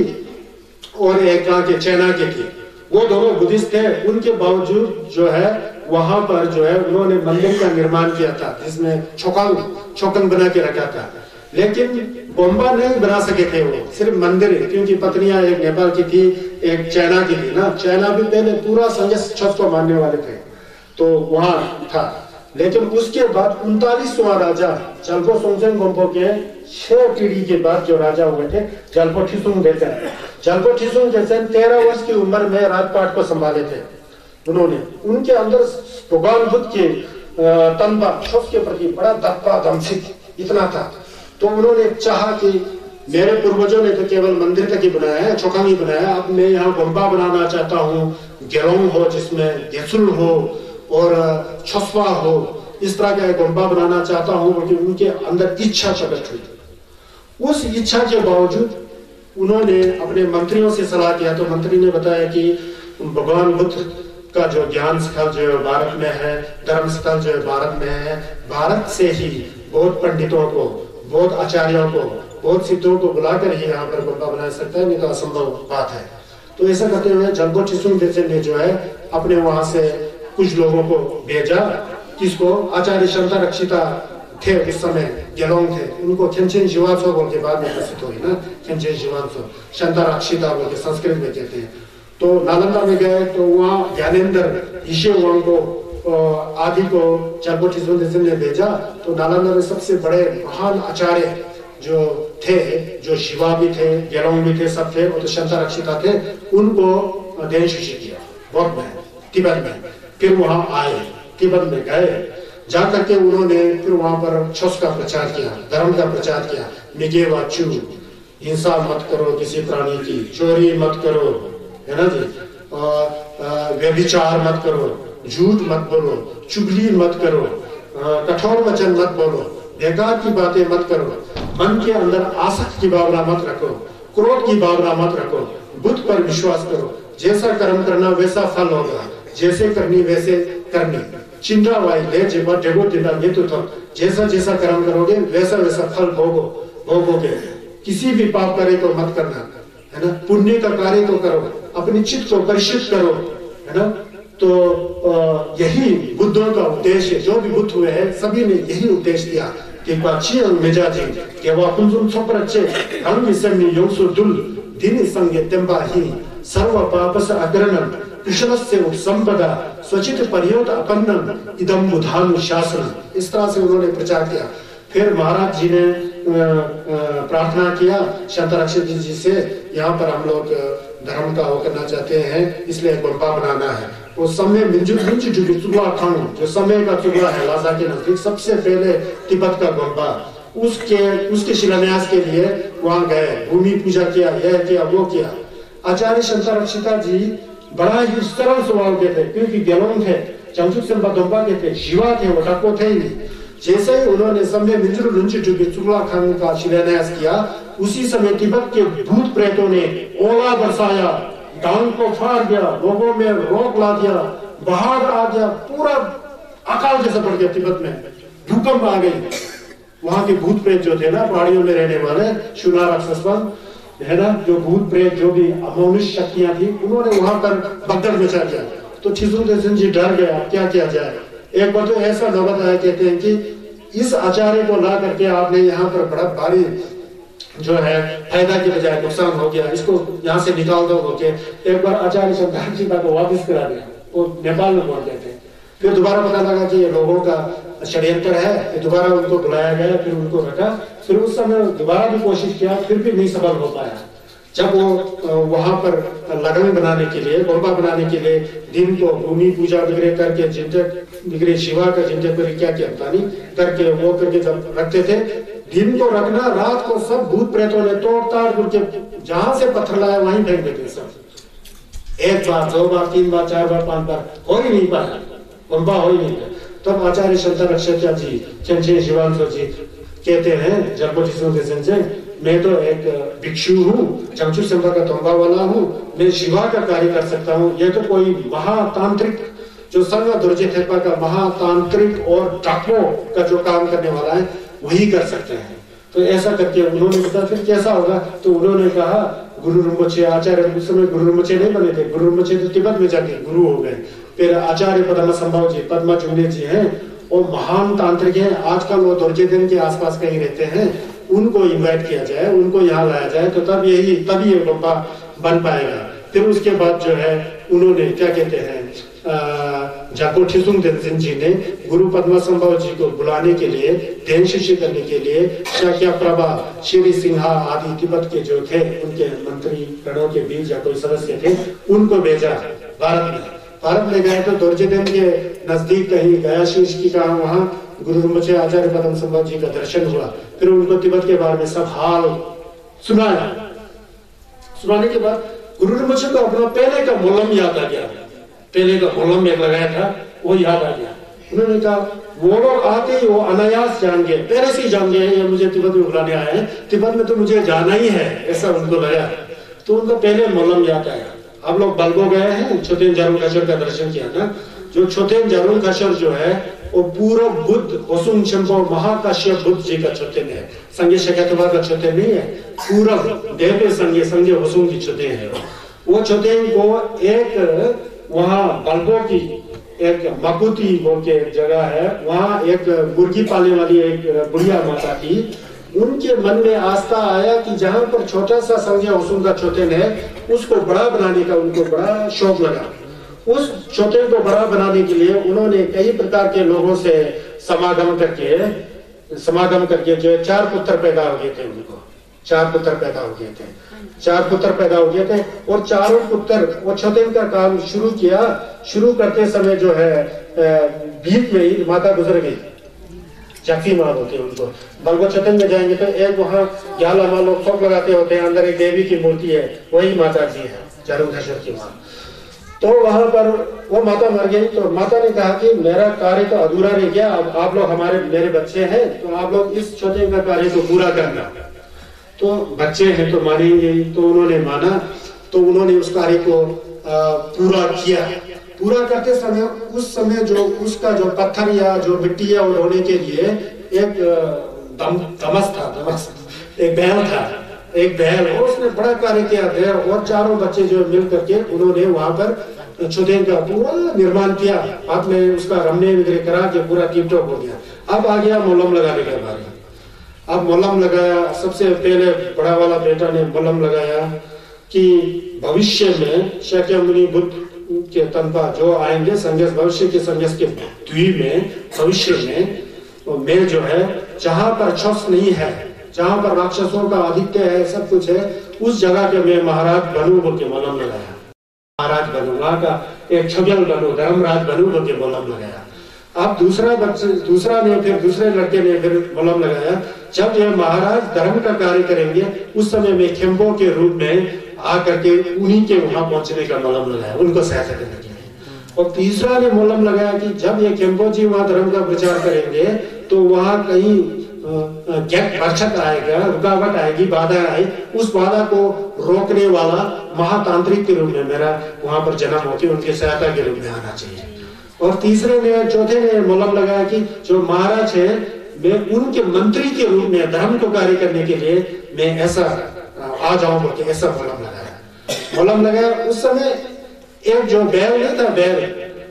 और एक कहाँ के चाइना की थी। वो दोनों बुद्धिस्ट थे। उनके बावजूद जो है वहां पर जो है उन्होंने मंदिर का निर्माण किया था, जिसमें छोकंग बना के रखा था, लेकिन गोम्बा नहीं बना सके थे वो, सिर्फ मंदिर, क्योंकि पत्नियां एक नेपाल की थी, एक चाइना की थी ना। चाइना भी पहले पूरा संन्यास छत को मानने वाले थे, तो वहां था। लेकिन उसके बाद 39वां राजा जल्पो सोंगचन गोम्बो के 6 पीढ़ी के बाद जो राजा हुए थे, जल्पो ठिसुंग देचन। जल्पो ठिसुंग देचन 13 वर्ष की उम्र में राजपाट को संभाले थे उन्होंने। उनके अंदर भगवान बुद्ध के तनबा के प्रति बड़ा दप्पा दमसिक इतना था। तो उन्होंने चाहा कि मेरे पूर्वजों ने तो केवल मंदिर तक ही बनाया है, छोकंग ही बनाया, अब मैं यहाँ गोम्बा बनाना चाहता हूँ, गेलोंग हो जिसमें गेसुल हो और छसवा हो, इस तरह का गोम्बा बनाना चाहता हूँ, क्योंकि उनके अंदर इच्छा प्रकट हुई। उस इच्छा के बावजूद उन्होंने अपने मंत्रियों से सलाह किया, तो मंत्री ने बताया कि भगवान बुद्ध का जो ज्ञान स्थल जो है भारत में है, धर्म स्थल जो है भारत में है, भारत से ही बहुत पंडितों को, बहुत आचार्यों को, बहुत सिद्धों को बुलाकर ही यहाँ पर गोम्बा बना सकता है, नहीं तो असंभव बात है। तो ऐसा करते हुए जल्पो ठिसुंग देचन ने जो है अपने वहां से कुछ लोगों को भेजा, किसको, आचार्य शांता रक्षिता थे उस समय, गेलोंग थे, उनको खेंचेन शिवात्सो बोल के बाद में प्रसिद्ध हुई ना, खेंचेन शिवात्सो, शांता रक्षिता बोल के संस्कृत में कहते हैं। तो नालंदा में गए तो वहाँ ज्ञानेंद्र ईशे वांग को आदि को जल्पो ठिसुंग देचन ने भेजा। तो नालंदा में सबसे बड़े महान आचार्य जो थे, जो शिवा भी थे, गेलोंग भी थे, सब थे, और तो शांता रक्षिता थे, उनको देन शिष्य किया बौद्ध में, तिब्बत में। फिर वहां आए, तिब्बत में गए, जाकर के उन्होंने फिर वहां पर छस का प्रचार किया, धर्म का प्रचार किया। मिगे वाचू, हिंसा मत करो किसी प्राणी की, चोरी मत करो, है ना जी, व्यभिचार मत करो, झूठ मत बोलो, चुगली मत करो, कठोर वचन मत बोलो, बेकार की बातें मत करो, मन के अंदर आसक्त की भावना मत रखो, क्रोध की भावना मत रखो, बुद्ध पर विश्वास करो, जैसा कर्म करना वैसा फल होगा, जैसे करनी वैसे करनी, चिंता वाई ले जेबा डेगो दिना ये तो था, जैसा जैसा कर्म करोगे वैसा वैसा फल भोगोगे। किसी भी पाप कार्य को मत करना, है ना, पुण्य का कार्य तो करो, अपनी चित्त को परिशुद्ध करो, है ना। तो यही बुद्धों का उद्देश्य, जो भी बुद्ध हुए हैं सभी ने यही उपदेश दिया कि पाची मेजाजी के वाकुंजुम छोपरचे हम विसर्मी योगसु दुल दिन संगे तेंबा ही सर्व पापस अग्रणम कृष्णस्य उपसंपदा स्वचित पर्योत अपन्नम इदम बुधानु शासन। इस तरह से उन्होंने प्रचार किया। फिर महाराज जी ने प्रार्थना किया शांता रक्षित जी से, यहाँ पर हम लोग धर्म का वो करना चाहते हैं, इसलिए गोम्बा बनाना है। उस समय जो समय का चुगला है लाजा के नजदीक, सबसे पहले तिब्बत का गोम्बा, उसके शिलान्यास के लिए वहां गए, भूमि पूजा किया, यह किया वो किया। आचार्य शांता रक्षिता जी बड़ा ही सरल स्वभाव के थे, क्योंकि गेलोंग थे, चंचुक सेम्पा दोम्पा के थे, शिवा थे, वो टक्को थे ही नहीं। जैसे ही उन्होंने समय मिंजुर लुंचिटु के चुगला खान का शिलान्यास किया, उसी समय तिब्बत के भूत प्रेतों ने ओला बरसाया, डांग को फाड़ दिया, लोगों में रोक ला दिया, बाहर आ गया, पूरा अकाल जैसा पड़ गया तिब्बत में, भूकंप आ गई। वहां के भूत प्रेत जो थे ना, पहाड़ियों में रहने वाले शुना राक्षसवन है ना, जो भूत प्रेत जो भी अमानुष शक्तियां थी, उन्होंने वहां पर भगदड़ मचा दिया। तो ठिसुंग तेंजिन जी डर गया, क्या किया जाए। एक बार तो ऐसा नौबत आया, कहते हैं कि इस आचार्य को ला करके आपने यहाँ पर बड़ा भारी जो है फायदा की बजाय नुकसान हो गया, इसको यहाँ से निकाल दो बोल के एक बार आचार्य शंकर जी को वापस करा दिया, वो नेपाल में पहुंच गए थे। फिर दोबारा पता लगा कि ये लोगों का षड्यंत्र है, फिर दोबारा उनको बुलाया गया, फिर उनको रखा, फिर उस समय दोबारा भी कोशिश किया, फिर भी नहीं सफल हो पाया। जब वो वहां पर लगन बनाने के लिए, गोरबा बनाने के लिए दिन को भूमि पूजा वगैरह करके, जिंटक वगैरह शिवा का जिंटक वगैरह क्या क्या पता नहीं करके वो करके जब रखते थे, दिन को रखना, रात को सब भूत प्रेतों ने तोड़ ताड़ करके जहां से पत्थर लाया वहीं फेंक देते सब। एक बार, दो बार, तीन बार, चार बार, पांच बार, हो ही नहीं पाया, गोरबा हो ही नहीं। तब आचार्य शंकर अक्षत्या जी, चंचे शिवांशु जी कहते हैं, जब संजय मैं तो एक भिक्षु हूँ, चंचू सेम्पा का तोम्बा वाला हूँ, मैं शिवा का कार्य कर सकता हूँ। ये तो कोई महातांत्रिक जो संघ दुर्जे थेपा का महातांत्रिक और डाको का जो काम करने वाला है वही कर सकते हैं। तो ऐसा करके उन्होंने बताया, फिर कैसा होगा। तो उन्होंने कहा, गुरु रिम्पोछे आचार्य, उस समय गुरु रिम्पोछे नहीं बने थे, गुरु रिम्पोछे तो तिब्बत में जाके गुरु हो गए। फिर आचार्य पद्मा संभव जी, पद्मा चुंगले जी हैं, वो महान तांत्रिक हैं, आजकल वो दुर्जेदन के आसपास कहीं रहते हैं, उनको इनवाइट किया जाए, उनको यहाँ लाया जाए, तो तब ये गोम्बा बन पाएगा। फिर उसके बाद जो है उन्होंने क्या कहते हैं, जाको ठिसुंग तेंजिन जी ने गुरु पद्मा संभव जी को बुलाने के लिए, ध्यान शिष्य करने के लिए शाक्या प्रभा, श्री सिंहा आदि तिब्बत के जो थे उनके मंत्री गणों के बीच या कोई सदस्य थे, उनको भेजा भारत में। भारत में गए तो दुर्जेदन के नजदीक कहीं गया शीर्ष की कहा, वहां गुरु रिम्पोछे आचार्य पद्म संभव जी का दर्शन हुआ। फिर उनको तिब्बत के बारे में सब हाल सुनाया। सुनाने के बाद गुरु रिम्पोछे को अपना पहले का मोलम याद आ गया, पहले का मोलम एक लगाया था वो याद आ गया। उन्होंने कहा, वो लोग आते ही वो अनायास जान गए, पहले से ही जान गए ये मुझे तिब्बत में बुलाने आए हैं, तिब्बत में तो मुझे जाना ही है, ऐसा उनको लगा। तो उनको पहले मोलम याद आया। आप लोग बलगो गए हैं, छोटेन जारुन खशर का दर्शन किया ना। जो छोटेन जारुन खशर जो है वो पूरा बुद्ध ओसुम चंपो महाकाश्यप बुद्ध जी का छोटेन है, संगे शक्यतवा का छोटेन नहीं है, पूरा देवे संगे ओसुम की छोटेन है। वो छोटेन को एक वहाँ बलगो की एक मकुती बोल के एक जगह है, वहाँ एक मुर्गी पालने वाली एक बुढ़िया माता थी। उनके मन में आस्था आया कि जहां पर छोटा सा संज्ञा ओसुम का छोटेन है, उसको बड़ा बनाने का उनको बड़ा शौक लगा। उस छोटेन को बड़ा बनाने के लिए उन्होंने कई प्रकार के लोगों से समागम करके जो 4 पुत्र पैदा हो गए थे, उनको 4 पुत्र पैदा हो गए थे, 4 पुत्र पैदा हो गए थे। और चारों पुत्र वो छोटेन का काम शुरू किया। शुरू करते समय जो है बीच में ही माता गुजर गई, जाफी माँ होते हैं उनको। बलगो छोटेन में जाएंगे तो एक वहाँ ग्याला माँ लोग फोक लगाते होते हैं, अंदर एक देवी की मूर्ति है, वही माता जी है, जारुन खशर की माँ। तो वहां पर वो माता मर गई। तो माता ने कहा कि मेरा कार्य तो अधूरा रह गया, अब आप लोग मेरे बच्चे हैं, तो आप लोग इस छोटे का कार्य को पूरा करना। तो बच्चे हैं तो मानेंगे। तो उन्होंने माना, तो उन्होंने उस कार्य को पूरा किया। पूरा करते समय उस समय जो उसका जो पत्थर या जो मिट्टी है उड़ाने के लिए एक दमस था, एक बैल था, एक बैल, उसने बड़ा कार्य किया था। और चारों बच्चे जो मिल करके उन्होंने वहां पर छोटेन का पूरा निर्माण किया, हाथ में उसका रमने वगैरह करा के पूरा टिप टॉप हो गया। अब आ गया मोलम लगाने का बारी। अब मोलम लगाया, सबसे पहले बड़ा वाला बेटा ने मोलम लगाया कि भविष्य में शाक्य मुनि बुद्ध के तनपा जो आएंगे संन्यास, भविष्य के संन्यास के द्वीप में, भविष्य में मैं जो है जहां पर छस नहीं है, जहां पर राक्षसों का आधिक्य है, सब कुछ है, उस जगह के मैं महाराज बनू बोल के मोलम लगाया। महाराज बनू, वहां का एक छबियल बनू, धर्मराज बनू बोल के मोलम लगाया। अब दूसरे लड़के ने फिर मोलम लगाया, जब यह महाराज धर्म का कार्य करेंगे उस समय मैं खेम्बो के रूप में आकर के उन्हीं के वहां पहुंचने का मलम लगाया, उनको सहायता करने के लिए। और तीसरा ने मलम लगाया कि जब ये खेम्पोजी वहां धर्म का प्रचार करेंगे तो वहां कहीं भरचक आएगा, रुकावट आएगी, बाधा आए, उस बाधा को रोकने वाला महातांत्रिक के रूप में मेरा वहां पर जन्म होकर उनकी सहायता के रूप में आना चाहिए। और तीसरे ने, चौथे ने मलम लगाया कि जो महाराज है मैं उनके मंत्री के रूप में धर्म को कार्य करने के लिए मैं ऐसा आ जाऊं बोल के ऐसा मलम लगाया। उस समय एक जो बैल नहीं था, बैल,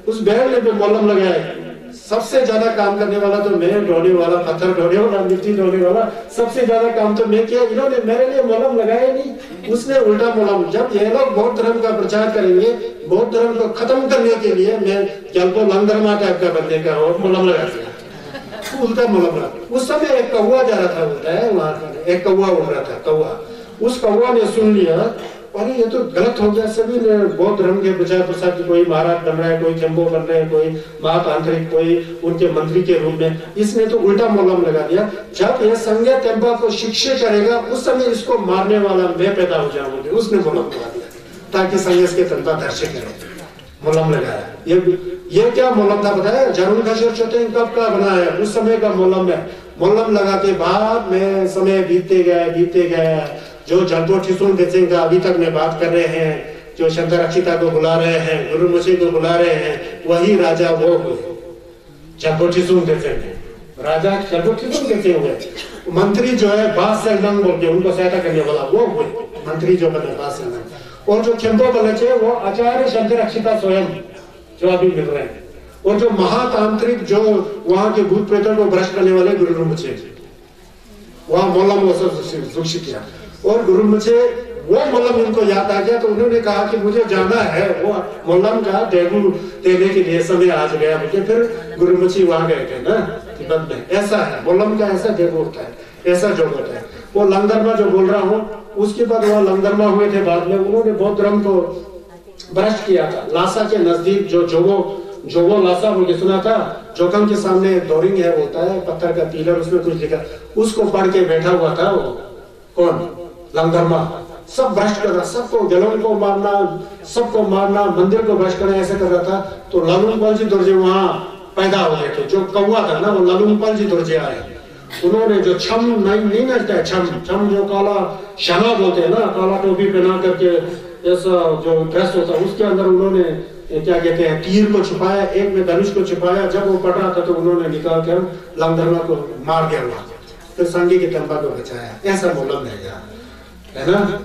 उस बैल ने भी मलम लगाया। सबसे ज्यादा काम करने वाला तो मैं, ढोने वाला, पत्थर ढोने वाला, मिट्टी ढोने वाला, सबसे ज्यादा काम तो मैं किया। इन्होंने मेरे लिए मलम लगाया नहीं, उसने उल्टा मलम। जब ये लोग बौद्ध धर्म का प्रचार करेंगे, बौद्ध धर्म को खत्म करने के लिए मैं जल्पो लंगरमा टाइप का बनने का और मलम लगा दिया, उल्टा मलम लगा। उस समय एक कौवा जा रहा था, होता है वहां पर एक कौवा उड़ रहा था, कौवा। उस कौवा ने सुन लिया, अरे ये तो गलत हो गया। सभी ने बौद्ध धर्म के प्रचार प्रसार की, कोई महाराज बन रहा है, कोई खेम्बो बन रहे हैं, कोई महातांत्रिक, कोई उनके मंत्री के रूप में, इसने तो उल्टा मलम लगा दिया। जब ये संज्ञा टेम्पा को शिक्षित करेगा उस समय इसको मारने वाला मैं पैदा हो जाऊंगी, उसने मलम लगा दिया ताकि संज्ञा के टेम्पा दर्शक करे। मलम लगाया। ये क्या मलम था बताया? जरूर कब का बनाया, उस समय का मलम है। मलम लगा के बाद में समय बीतते गए। जो जल्पो ठिसुन बेचेंगे का अभी तक में बात कर रहे हैं, जो शंकराक्षिता को बुला रहे हैं, गुरुमुखी को बुला रहे हैं, वही राजा वो हुए जल्पो ठिसुन बेचेंगे, राजा जल्पो ठिसुन बेचे हुए। मंत्री जो है बादशाह बोल के उनको सहायता करने वाला वो हुए मंत्री जो बने बादशाह। और जो खेम्बो बलचे वो आचार्य शंकराक्षिता स्वयं जो अभी मिल रहे हैं। और जो महातांत्रिक जो वहां के भूत प्रेतों को भ्रष्ट करने वाले गुरुमुखी, वहां मलम वो सब किया। और गुरुमुखी वो मलम इनको याद आ गया तो उन्होंने कहा कि मुझे जाना है वो मलम का देगू देने के लिए समय आज गया। फिर गुरुमुखी वहां गए थे ना तिब्बत में। ऐसा है मलम का, ऐसा देगू होता है, ऐसा जो होता है। वो लंगदरमा जो बोल रहा हूँ, उसके बाद वह लंगदरमा हुए थे। बाद में उन्होंने बौद्ध धर्म को भ्रष्ट किया था। लासा के नजदीक जो वो लासा बोल के सुना था, जोखम के सामने डोरिंग है होता है, पत्थर का पिलर, उसमें कुछ लिखा, उसको पढ़ के बैठा हुआ था वो कौन? लंगदरमा। सब भ्रष्ट कर रहा, सबको गलों को मारना, सबको मारना, मंदिर को भ्रष्ट करना, ऐसे कर रहा था। तो लालूंगपाल जी दुर्जे वहां पैदा हो गए थे। जो कौवा था ना वो लालूंगपाल जी दुर्जे आए। उन्होंने जो छम नहीं नचता है, छम जो काला शना बोलते हैं ना, काला टोपी पहना करके ऐसा जो ड्रेस होता है, उसके अंदर उन्होंने क्या कहते हैं तीर को छुपाया, एक में धनुष को छुपाया। जब वो पड़ रहा था तो उन्होंने निकाल कर लंगदरमा को मार दिया, फिर संगी के टेम्पा को बचाया। ऐसा मलम है ना।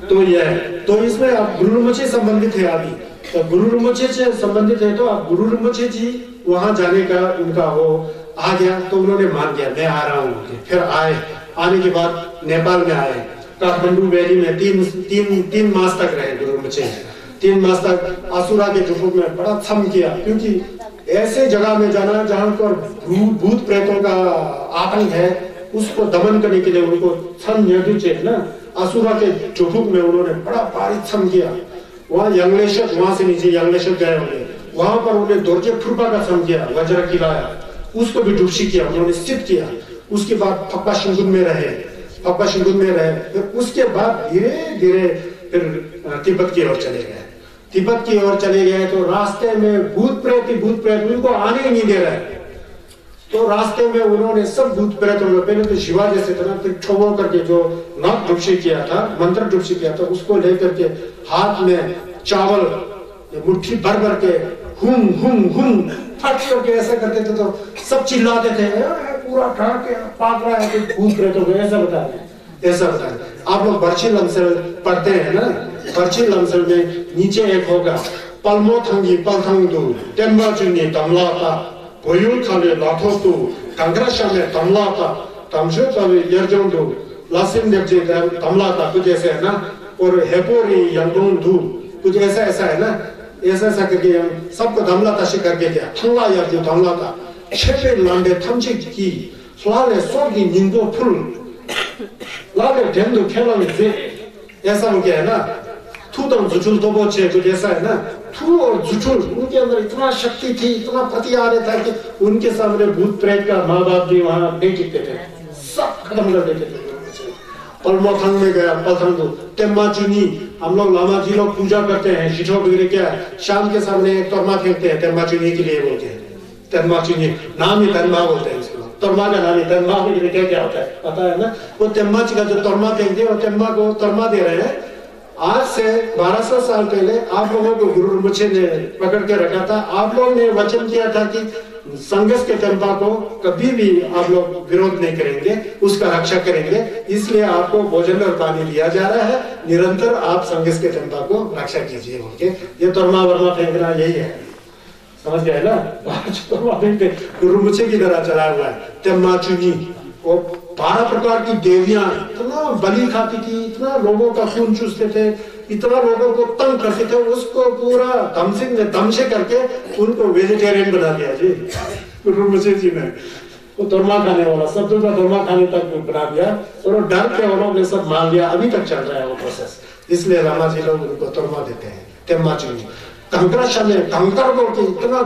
तो ये है, तो इसमें आप गुरुमुखी संबंधित है। अभी तो गुरुमुखी से संबंधित है, तो आप गुरुमुखी जी वहां जाने का उनका हो आ गया तो उन्होंने मान दिया मैं आ रहा हूँ। फिर आने के बाद नेपाल में आए, काठमांडू वैली में तीन मास तक रहे गुरुमुखी। 3 मास तक आसुरा के झुकुक में बड़ा छम किया, क्योंकि ऐसे जगह में जाना जहां पर भूत प्रेतों का आतंक है, उसको दमन करने के लिए उनको छम ना आसुरा के झुकुक में उन्होंने बड़ा भारी छम किया। वहां यंगलेश्वर, वहां से नीचे यंगलेश्वर गए होंगे, वहां पर उन्हें दोर्जे फुरपा का छम किया, वज्र खिलाया, उसको भी डुबसी किया, उन्होंने स्थित किया। उसके बाद फप्पा शिंगुन में रहे। फिर उसके बाद धीरे धीरे फिर तिब्बत की ओर चले गए। तो रास्ते में भूत प्रेत उनको आने ही नहीं दे रहे। तो रास्ते में उन्होंने सब भूत प्रेतों को, पहले तो शिवाजी से तरह, फिर ठोगो करके जो नाक डुबसी किया था, मंत्र डुबसी किया था, उसको लेकर के हाथ में चावल मुट्ठी भर के हुम फट करके ऐसा करते थे। तो सब चिल्लाते थे पूरा ठाक पाक रहा है भूत प्रेतों को, ऐसा बता रहे। आप लोग बर्ची लमसल पढ़ते हैं ना, बर्ची लमसल में नीचे एक होगा पलमो थंगी पलथंगदू टेम्बा चुनी तमलाता बोयुल खाले लाथोतू कंग्रेस में तमलाता तमशु तवे यर्जोंदू लासिम देवजी तमलाता, कुछ ऐसे है ना। और हेपोरी यंगोंदू कुछ ऐसा है ना, ऐसा करके सबको धमलाता से करके दिया। थंगला यर्जो धमलाता छेपे लांडे थमची की स्लाले सोगी निंदो फुल लाले ढेंदो खेलंग जे, ऐसा हो गया है ना। थूतम जुचुल तो बोचे कुछ ऐसा है ना। थू और जुचुल, उनके अंदर इतना शक्ति थी, इतना प्रति आ रहा था कि उनके सामने भूत प्रेत का माँ बाप भी वहां नहीं टिकते थे, सब खत्म कर देते थे। पलमोथंग में गया, पलथंग टेम्मा चुनी हम लोग लामा जी लोग पूजा करते हैं, शिठो वगैरह क्या शाम के सामने एक तोरमा फेंकते हैं तन्मा चुनी के लिए बोलते हैं। तन्मा चुनी नाम ही तन्मा बोलते हैं इसको, तोरमा का नाम ही तन्मा के लिए क्या होता है पता है ना। वो तन्मा का जो तोरमा फेंकते हैं वो तन्मा को तोरमा दे रहे हैं। आज से 1200 साल पहले आप लोगों को गुरु रिम्पोछे ने पकड़ के रखा था। आप लोगों ने वचन किया था कि संघर्ष के तंबा को कभी भी आप लोग विरोध नहीं करेंगे, उसका रक्षा करेंगे। इसलिए आपको भोजन और पानी दिया जा रहा है, निरंतर आप संघर्ष के तंबा को रक्षा कीजिए बोल के। ये तोरमा वर्मा फेंकना यही है, समझ गए ना। तोरमा फेंकते गुरु रिम्पोछे की तरह चला हुआ है। तन्मा चुनी वो 12 प्रकार की देवियां इतना बलि खाती थी, इतना लोगों का खून चूसते थे, इतना लोगों को तंग करते थे, उसको पूरा धमसिंह ने दमशे करके उनको वेजिटेरियन बना दिया जी गुरु रिम्पोछे जी ने। वो तोरमा खाने वाला सब का तोरमा खाने तक बना दिया और डर के औरों ने सब मान लिया। अभी तक चल रहा है वो प्रोसेस, इसलिए लामा जी लोग उनको तोरमा देते हैं तन्मा चुनी। कंकराशाह में कंकर बोल के इतना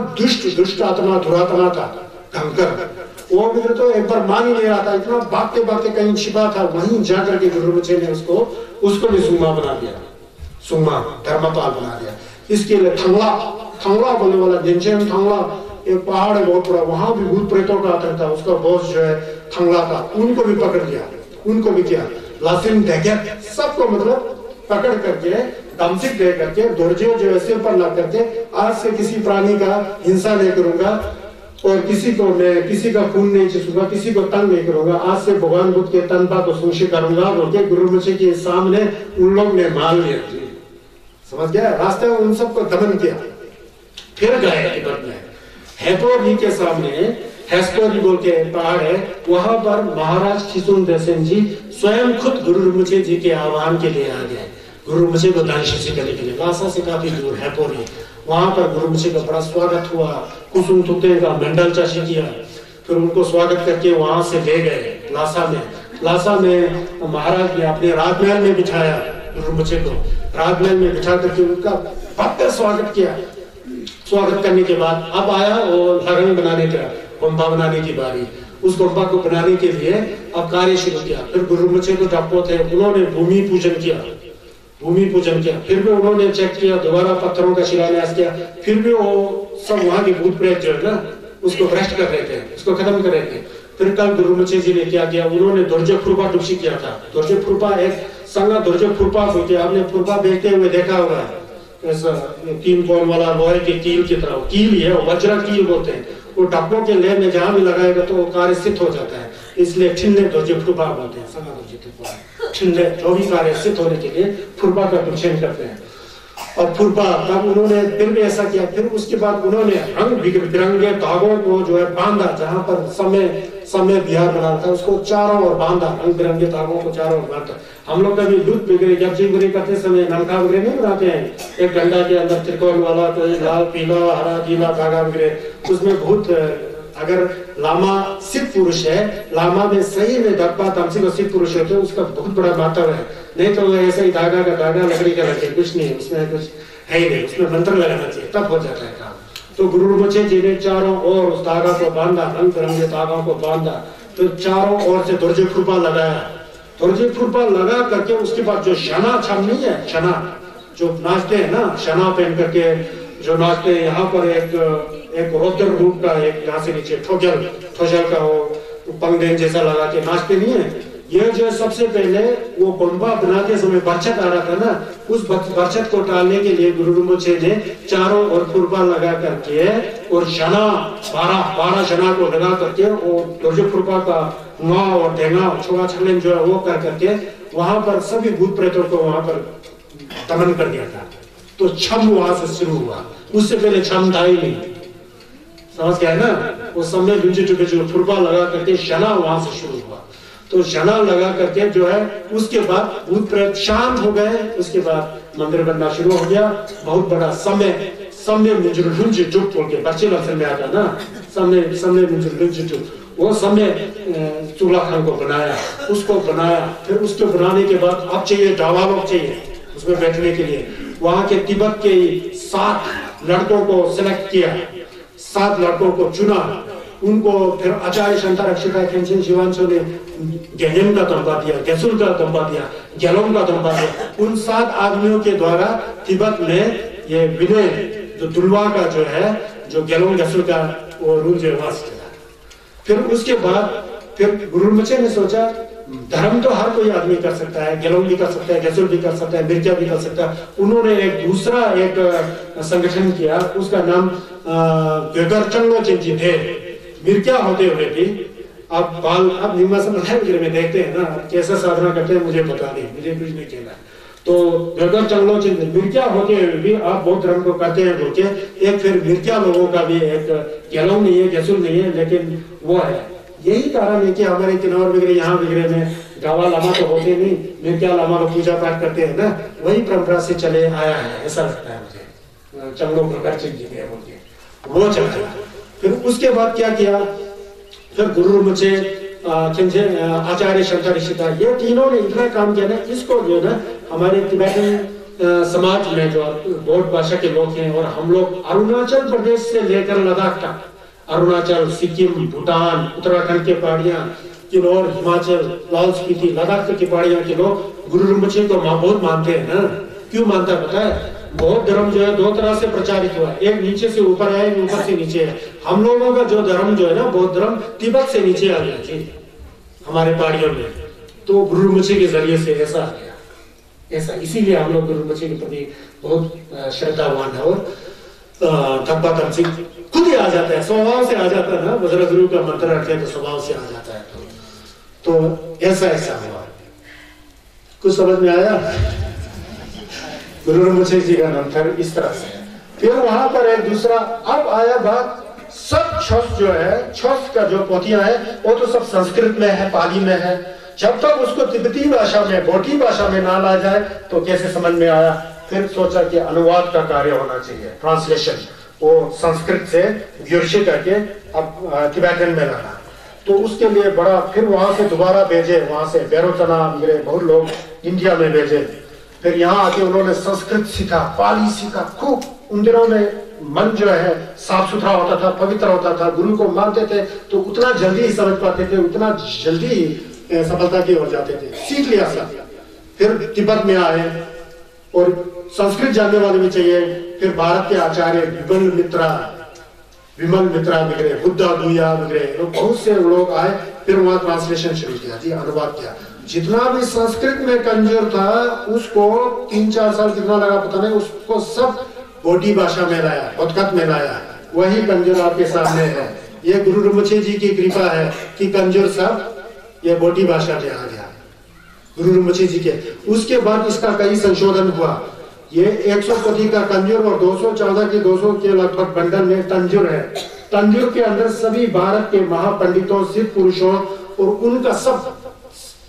दुष्ट आत्मा दुरात्मा था कंकर, वो भी तो एक बार मान ही नहीं रहा था, इतना भागते भागते कहीं छिपा था, वहीं जाकर के गुरु रिम्पोछे ने उसको भी सुंगमा बना दिया, सुंगमा धर्मपाल बना दिया। इसके लिए थंगला बोलने वाला जिनचेन थंगला एक पहाड़ है बहुत बड़ा, वहां भी भूत प्रेतों का आतंक था, उसका बॉस जो है थंगला था, उनको भी पकड़ लिया, उनको भी किया लासिम ढेगेत सबको मतलब पकड़ करके दमसिक दे करके दोरजे जो सिर पर ला करके आज से किसी प्राणी का हिंसा नहीं करूंगा और किसी का खून नहीं चूसूंगा, किसी को तंग नहीं करूंगा, आज से भगवान बुद्ध के तनपा को सुनिश्चित करूंगा बोल के गुरु रिम्पोछे के सामने उन लोग ने मान लिया। समझ गया, रास्ते में उन सबको दमन किया। फिर गए तिब्बत में हेपोरी के सामने, हेस्पोरी बोल के पहाड़ है, वहां पर महाराज खिसुन देसेन जी स्वयं खुद गुरु रिम्पोछे जी के आह्वान के लिए आ गए, गुरु रिम्पोछे को दान शिष्य करने के लिए। लासा से काफी दूर हेपोरी, वहां पर गुरु रिम्पोछे का बड़ा स्वागत हुआ, कुसुम थुक्ते का मंडल चाशी किया, फिर उनको स्वागत करके वहां से ले गए लासा में महाराज ने अपने राजमहल में बिठाया गुरु रिम्पोछे को, राजमहल में बिठा करके उनका भव्य स्वागत किया। स्वागत करने के बाद अब आया और हरण बनाने का, गोम्बा बनाने की बारी। उस गोम्बा को बनाने के लिए अब कार्य शुरू किया। फिर गुरु रिम्पोछे को डप्पो थे, उन्होंने भूमि पूजन किया, फिर भी उन्होंने चेक किया, दोबारा पत्थरों का शिलान्यास किया, फिर भी वो सब वहां के भूत प्रेत जो है ना उसको भ्रष्ट कर रहे थे, उसको खत्म कर रहे थे। फिर कल गुरु रिम्पोछे जी ने क्या किया, उन्होंने दोरजे फुरपा डुबसी किया था। दोरजे फुरपा एक संगा दोरजे फुरपा होते, आपने फुरपा देखते हुए देखा होगा, ऐसा 3 कोण वाला लोहे के कील की तरह, कील ही है, वज्र कील बोलते हैं। वो डब्बों के लेन में जहां भी लगाएगा तो वो कार्य सिद्ध हो जाता है, इसलिए ठिन्ने दोरजे फुरपा बोलते हैं। संगा दोरजे फुरपा ठिन्ने जो भी कार्य सिद्ध होने के लिए फुरपा का प्रक्षेप करते हैं। और फुरपा तब उन्होंने फिर भी ऐसा किया। फिर उसके बाद उन्होंने रंग बिरंगे धागों को जो है बांधा, जहां पर समय बिहार बना था उसको चारों ओर बांधा, रंग बिरंगे धागों को चारों ओर बांधा। हम लोग कभी दूध वगैरह जब्जी वगैरह करते समय नलका वगैरह नहीं बनाते हैं, एक डंडा के अंदर त्रिकोण वाला कोई लाल पीला हरा नीला धागा वगैरह, उसमें बहुत अगर लामा सिद्ध पुरुष है, लामा में सही में दब्बा तमसी को सिद्ध पुरुष है तो उसका बहुत बड़ा महत्व है। नहीं तो ऐसा ही धागा का धागा लकड़ी का लगे, कुछ नहीं, उसमें कुछ है ही नहीं, उसमें मंत्र लगाना चाहिए तब हो जाता है काम। तो गुरु रिम्पोछे जी ने चारों ओर उस धागा को बांधा, रंग बिरंगे धागों को बांधा, तो चारों ओर से दोरजे फुरपा लगाया। दोरजे फुरपा लगा करके उसके बाद जो शना छम नहीं है, शना जो नाचते हैं ना, शना पहन करके जो नाचते हैं, यहाँ पर एक रौद्र रूप का एक यहाँ से नीचे ठोजल का वो पंगडेन जैसा लगा के नाचते नहीं है। ये जो सबसे पहले वो गोम्बा बनाते समय बरछत आ रहा था ना, उस बरछत को टालने के लिए गुरु रिम्पोछे ने चारों ओर फुरपा लगा करके और शना 12 शना को लगा करके वो दोरजे फुरपा का नुआ और ढेंगा छोगा छलेन जो है वो कर करके वहां पर सभी भूत प्रेतों को वहां पर दमन कर दिया था। तो छम वहां से शुरू हुआ, उससे पहले छम था ही नहीं, समझ गया ना। उस समय फुरपा लगा करके शना वहां से शुरू हुआ। तो शना लगा करके जो है उसके बाद भूत प्रेत शांत हो गए। उसके बाद मंदिर बनना शुरू हो गया। बहुत बड़ा समय जुट बोल के बच्चे लफ्ज में आता ना, समय जुट, वो समय चूल्हा खान को बनाया, उसको बनाया। फिर उसको बनाने के बाद अब चाहिए ढाबा लोग चाहिए उसमें बैठने के लिए। वहां के तिब्बत के 7 लड़कों को सिलेक्ट किया, 7 लड़कों को चुना, उनको फिर आचार्य शांता रक्षिता खेमचंद शिवांशु ने गेजेम का तंबा दिया, गेसुल का तंबा दिया, गेलोम का तंबा दिया। उन 7 आदमियों के द्वारा तिब्बत में ये विनय जो दुलवा का जो है, जो गेलोम गेसुल का वो रूल जो वहां से चला। फिर उसके बाद फिर गुरु rinpoche ने सोचा धर्म तो हर कोई आदमी कर सकता है, गेलोम भी कर सकता है, गेसुल भी कर सकता है, मिर्जा भी कर सकता है। उन्होंने एक दूसरा एक संगठन किया, उसका नाम वेगर चंगलो चिंची थे। मिर्जा होते हुए भी अब निम्बासन में देखते हैं ना कैसे साधना करते हैं, मुझे पता नहीं, मुझे कुछ नहीं कहना। तो वेगर चंगलो चिंची मिर्जा होते हुए भी आप बौद्ध धर्म को करते हैं बोल के एक फिर मिर्जा लोगों का भी एक गेलोम नहीं है, गेसुल नहीं है, लेकिन वो है। यही कारण है कि हमारे किन्नौर वगैरह यहाँ वगैरह में गावा लामा तो होते नहीं, मिर्जा लामा लोग पूजा पाठ करते हैं ना, वही परंपरा से चले आया है, ऐसा लगता है मुझे। चंगलो प्रकार चिंची बोल के वो चला। फिर उसके बाद क्या किया, फिर गुरु rinpoche आचार्य शांता रक्षिता, ये तीनों ने इतना काम किया ना, इसको जो है ना हमारे तिब्बतन समाज में जो बौद्ध भाषा के लोग हैं और हम लोग अरुणाचल प्रदेश से लेकर लद्दाख तक, अरुणाचल, सिक्किम, भूटान, उत्तराखंड के पहाड़ियां, किन्नौर, हिमाचल, लाहौल स्पीति, लद्दाख की पहाड़ियां के लोग गुरु rinpoche को बहुत मानते हैं ना। क्यों मानता पता है? बौद्ध धर्म जो है 2 तरह से प्रचारित हुआ, एक नीचे से ऊपर है, एक ऊपर से नीचे है। हम लोगों का जो धर्म जो है ना, बौद्ध धर्म तिब्बत से नीचे आ गया थी हमारे पहाड़ियों में, तो गुरु rinpoche के जरिए से ऐसा आ गया। ऐसा इसीलिए हम लोग गुरु rinpoche के प्रति बहुत श्रद्धावान है। और थप्पा तमसिंह खुद ही आ जाता है, स्वभाव से आ जाता है ना, वज्र गुरु का मंत्र रखे तो स्वभाव से आ जाता है। तो ऐसा हुआ। कुछ समझ में आया? गुरु rinpoche जी का मंत्र इस तरह से। फिर वहां पर एक दूसरा अब आया बात, सब छस जो है, छस का जो पोथियां है वो तो सब संस्कृत में है, पाली में है। जब तक उसको तिब्बती भाषा में, बोटी भाषा में ना ला जाए तो कैसे समझ में आया? फिर सोचा कि अनुवाद का कार्य होना चाहिए, ट्रांसलेशन, वो संस्कृत से व्युर्षि करके अब तिब्बतन में लाना। तो उसके लिए बड़ा, फिर वहां से दोबारा भेजे, वहां से बैरोचना वगैरह बहुत लोग इंडिया में भेजे। फिर यहाँ आके उन्होंने संस्कृत सीखा, पाली सीखा खूब। उन दिनों में मन जो है साफ सुथरा होता था, पवित्र होता था, गुरु को मानते थे तो उतना जल्दी ही समझ पाते थे, उतना जल्दी सफलता की ओर जाते थे, सीख लिया सब। फिर तिब्बत में आए और संस्कृत जानने वाले भी चाहिए। फिर भारत के आचार्य विमल मित्रा वगैरह, बुद्धा दुया वगैरह, बहुत से लोग आए। फिर वहां ट्रांसलेशन शुरू किया जी, अनुवाद किया। जितना भी संस्कृत में कंजूर था उसको 3-4 साल कितना लगा पता नहीं, उसको सब बोटी भाषा में लाया, बतकत में लाया। वही कंजूर आपके सामने है। ये गुरु rinpoche जी की कृपा है कि कंजूर सब ये बोटी भाषा में आ गया गुरु rinpoche जी के। उसके बाद इसका कई संशोधन हुआ। ये 100 पोथी का कंजूर और 214 के 200 के लगभग बंडल में तंजुर है। तंजुर के अंदर सभी भारत के महापंडितों, सिद्ध पुरुषों और उनका सब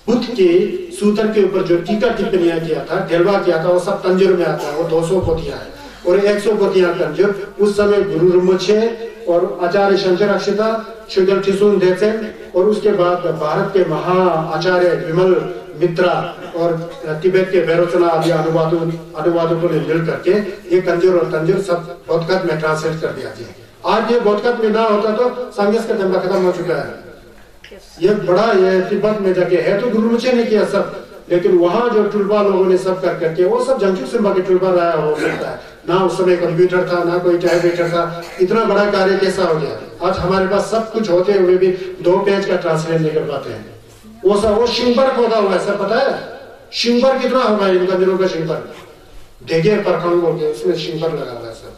बुद्ध के सूत्र के ऊपर जो टीका टिप्पणियां किया था, ढेलवा किया था, वो सब तंजुर में आता है। वो 200 पोथियां है और 100 पोथियां तंजुर। उस समय गुरु rinpoche और आचार्य शांता रक्षिता, शुगल ठिसुन देसेन और उसके बाद भारत के महा आचार्य विमल मित्रा और तिब्बत के बैरोचना आदि अनुवादकों ने मिल करके ये कंजूर और तंजुर सब बौद्धकत में ट्रांसलेट कर दिया जी। आज ये बौद्धकत में ना होता तो संघर्ष का दंगा खत्म हो चुका है। ये बड़ा ये तिब्बत में जाके है तो गुरु rinpoche ने किया सब, लेकिन वहां जो टुलबा लोगों ने सब कर करके वो सब जंगचुक सिम्बा के टुलबा लाया हो सकता है ना। उस समय कंप्यूटर था ना, कोई टाइपराइटर था। इतना बड़ा कार्य कैसा हो गया? आज हमारे पास सब कुछ होते हुए भी 2 पेज का ट्रांसलेट नहीं कर पाते हैं। वो शिंबर खोदा हुआ है, सब पता है? शिंबर कितना होगा इनका दिनों का शिंबर, ढेगे परखंड बोल के उसमें शिंबर लगा हुआ है सब।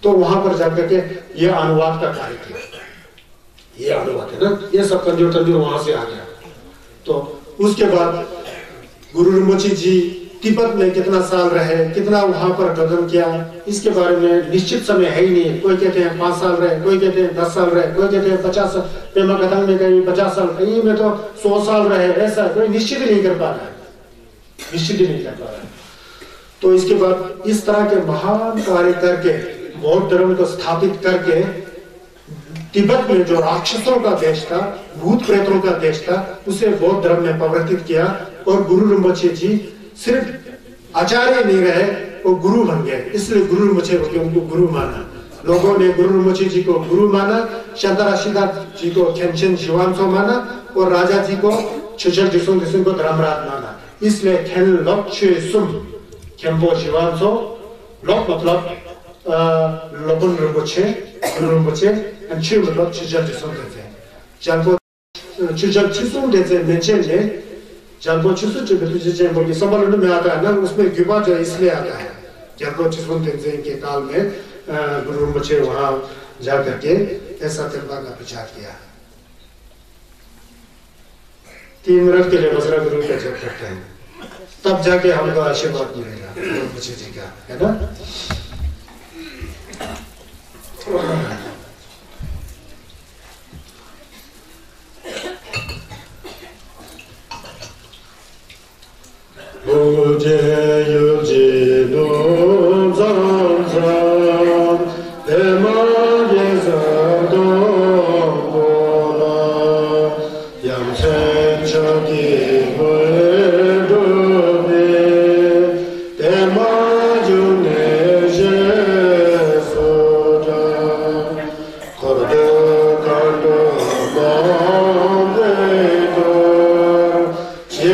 तो वहां पर जाकर के ये अनुवाद का कार्य किया। ये अनुवाद है ना, ये सब कंजूर तंजूर वहां से आ गया। तो उसके बाद गुरु rinpoche जी तिब्बत में कितना साल रहे, कितना वहां पर कदम किया, इसके बारे में निश्चित समय है ही नहीं। कोई कहते हैं 5 साल रहे, कोई कहते हैं 10 साल रहे, कोई कहते हैं 50 साल, पेमा कथन में कहीं 50 साल, कहीं में तो 100 साल रहे। ऐसा कोई निश्चित ही नहीं कर पा रहा है, निश्चित ही नहीं कर पा रहा है। तो इसके बाद इस तरह के महान कार्य करके, बौद्ध धर्म को स्थापित करके, तिब्बत में जो राक्षसों का देश था, भूत प्रेतों का देश था, उसे बौद्ध धर्म में परिवर्तित किया। और गुरु rinpoche जी सिर्फ आचार्य नहीं रहे, वो गुरु बन गए। इसलिए गुरु rinpoche को उनको गुरु माना। लोगों ने गुरु rinpoche जी को गुरु माना, शांतारा सिद्धार्थ जी को खेमचंद शिवांशो माना और राजा जी को छिछल दिसुंग को धर्मराज माना। इसलिए खेल लोक छे सुम खेम्बो शिवांशो लोक मतलब लोगन rinpoche गुरु rinpoche and छे मतलब छिछल दिसुंग देते हैं। जानबो छिछल दिसुंग देते मेंशन है जानबो छिछल दिसुंग बोल के संबंध में आता है ना, उसमें गिबा जो इसलिए आता है जानबो छिछल देते के काल में गुरु rinpoche वहाँ जा करके ऐसा तरीका का विचार किया। 3 मिनट के लिए वज्र गुरु का जप करते हैं, तब जाके हमको आशीर्वाद मिलेगा गुरु rinpoche जी का, है ना? Uje yuji no zam zam, ema yezam dong bola, yam chen chaki gui dubi, ema yune je soja, kordo kardo bambe je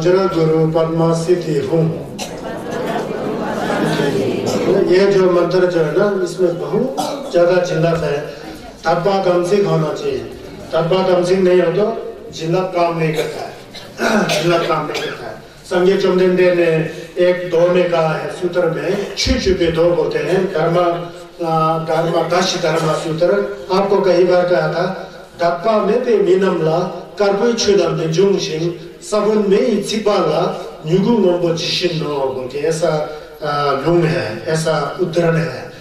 वज्र गुरु पद्मा सिद्धि हूँ। ये जो मंत्र जो है ना, इसमें बहुत ज्यादा जिल्लत है। तब्बा तमसिक होना चाहिए। तब्बा तमसिक नहीं हो तो जिल्लत काम नहीं करता है। जिल्लत काम नहीं करता है। संजय चुमदिंदे ने एक दो में कहा है सूत्र में, छुपे दो बोलते हैं, धर्म दश धर्म सूत्र। आपको कई बार कहा था, तब्बा में पे मीनमला कर्पुई छुदम में जुंगशिंग सबुन में छिपाला न्युगु मोबो जिशिन नो बोल के ऐसा लुंग है, ऐसा उद्धरण है।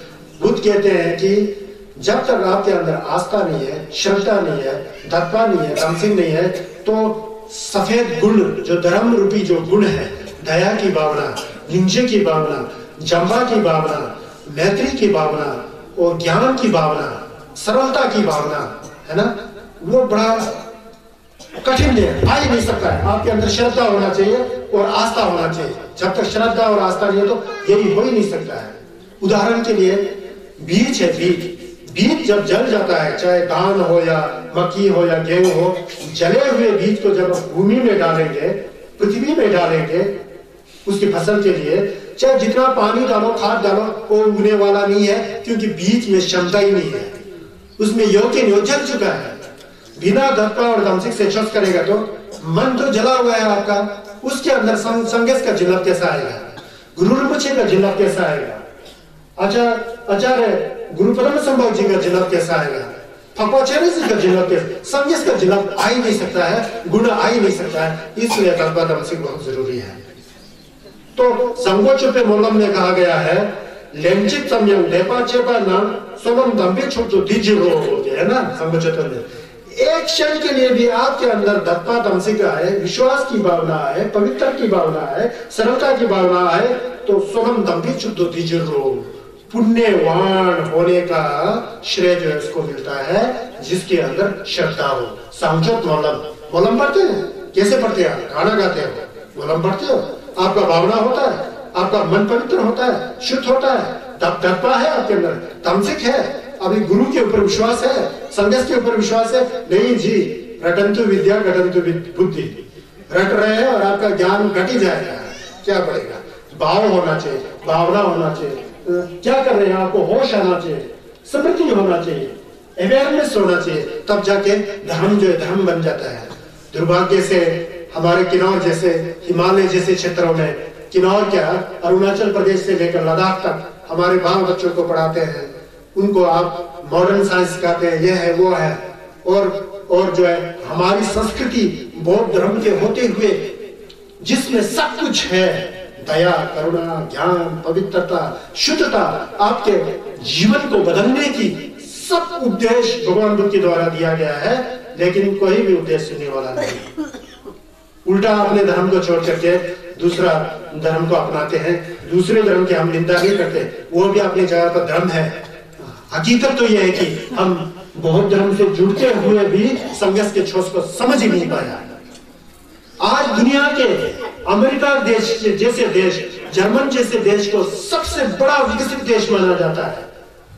बुद्ध कहते हैं कि जब तक आपके अंदर आस्था नहीं है, श्रद्धा नहीं है, दत्पा नहीं है, तमसिक नहीं है, तो सफेद गुण जो धर्म रूपी जो गुण है, दया की भावना, निंजे की भावना, जंबा की भावना, मैत्री की भावना और ज्ञान की भावना, सरलता की भावना है ना, वो बड़ा कठिन है, आ ही नहीं सकता है। आपके अंदर श्रद्धा होना चाहिए और आस्था होना चाहिए। जब तक श्रद्धा और आस्था नहीं है तो यही हो ही नहीं सकता है। उदाहरण के लिए बीज है, बीज जब जल जाता है, चाहे धान हो या मक्की हो या गेहूं हो, जले हुए बीज को जब भूमि में डालेंगे, पृथ्वी में डालेंगे उसकी फसल के लिए, चाहे जितना पानी डालो, खाद डालो, वो उगने वाला नहीं है, क्योंकि बीज में क्षमता ही नहीं है, उसमें योग्य नहीं, जल चुका है। बिना दत्पा और तमसिक से शस्त्र करेगा तो मन तो जला हुआ है आपका, उसके अंदर संगस का जिल्लत कैसा आएगा, गुरु rinpoche का जिल्लत कैसा आएगा, आचार्य गुरु परम संभव जी का जिल्लत कैसा आएगा, फपाचार्य जी का जिल्लत कैसा, संगस का जिल्लत आ ही नहीं सकता है, गुण आ ही नहीं सकता है। इसलिए दत्पा तमसिक बहुत जरूरी है। तो संगोचुपे मोलम में कहा गया है, लेंचित समयम देपा चेपा नाम सोलम दम्बे छोटो दीजिरो है ना। संगोचुपे में एक क्षण के लिए भी आपके अंदर दत्पा तमसिक है, विश्वास की भावना है, पवित्र की भावना है, सरलता की भावना है, तो सोलम दम्बे छोटो दीजिरो, पुण्यवान होने का श्रेय जो है उसको मिलता है जिसके अंदर श्रद्धा हो। सांचोत मोलम पढ़ते हैं, कैसे पढ़ते हैं, गाना गाते हो, मोलम पढ़ते हो, आपका भावना होता है, आपका मन पवित्र होता है, शुद्ध होता है, दत्पा है आपके अंदर, तमसिक है, अभी गुरु के ऊपर विश्वास है, संगस के ऊपर विश्वास है, नहीं जी, रटंतु विद्या घटंतु बुद्धि, रट रहे हैं और आपका ज्ञान घट ही जाएगा, क्या पड़ेगा, भाव होना चाहिए, भावना होना चाहिए, क्या कर रहे हैं आपको होश आना चाहिए, स्मृति होना चाहिए, अवेयरनेस होना चाहिए, तब जाके धर्म जो है धर्म बन जाता है। दुर्भाग्य से हमारे किन्नौर जैसे हिमालय जैसे क्षेत्रों में, किन्नौर क्या अरुणाचल प्रदेश से लेकर लद्दाख तक हमारे बाल बच्चों को पढ़ाते हैं, उनको आप मॉडर्न साइंस सिखाते हैं, ये है वो है, और जो है हमारी संस्कृति बौद्ध धर्म के होते हुए जिसमें सब कुछ है, दया, करुणा, ज्ञान, पवित्रता, शुद्धता, आपके जीवन को बदलने की सब उपदेश भगवान बुद्ध के द्वारा दिया गया है, लेकिन कोई भी उपदेश सुनने वाला नहीं। उल्टा अपने धर्म को छोड़ करके दूसरा धर्म को अपनाते हैं। दूसरे धर्म की हम निंदा नहीं करते, वो भी अपनी जगह पर धर्म है। हकीकत तो यह है कि हम बौद्ध धर्म से जुड़ते हुए भी संघर्ष के छोस को समझ ही नहीं पाया। आज दुनिया के अमेरिका देश जैसे देश, जर्मन जैसे देश को सबसे बड़ा विकसित देश माना जाता है।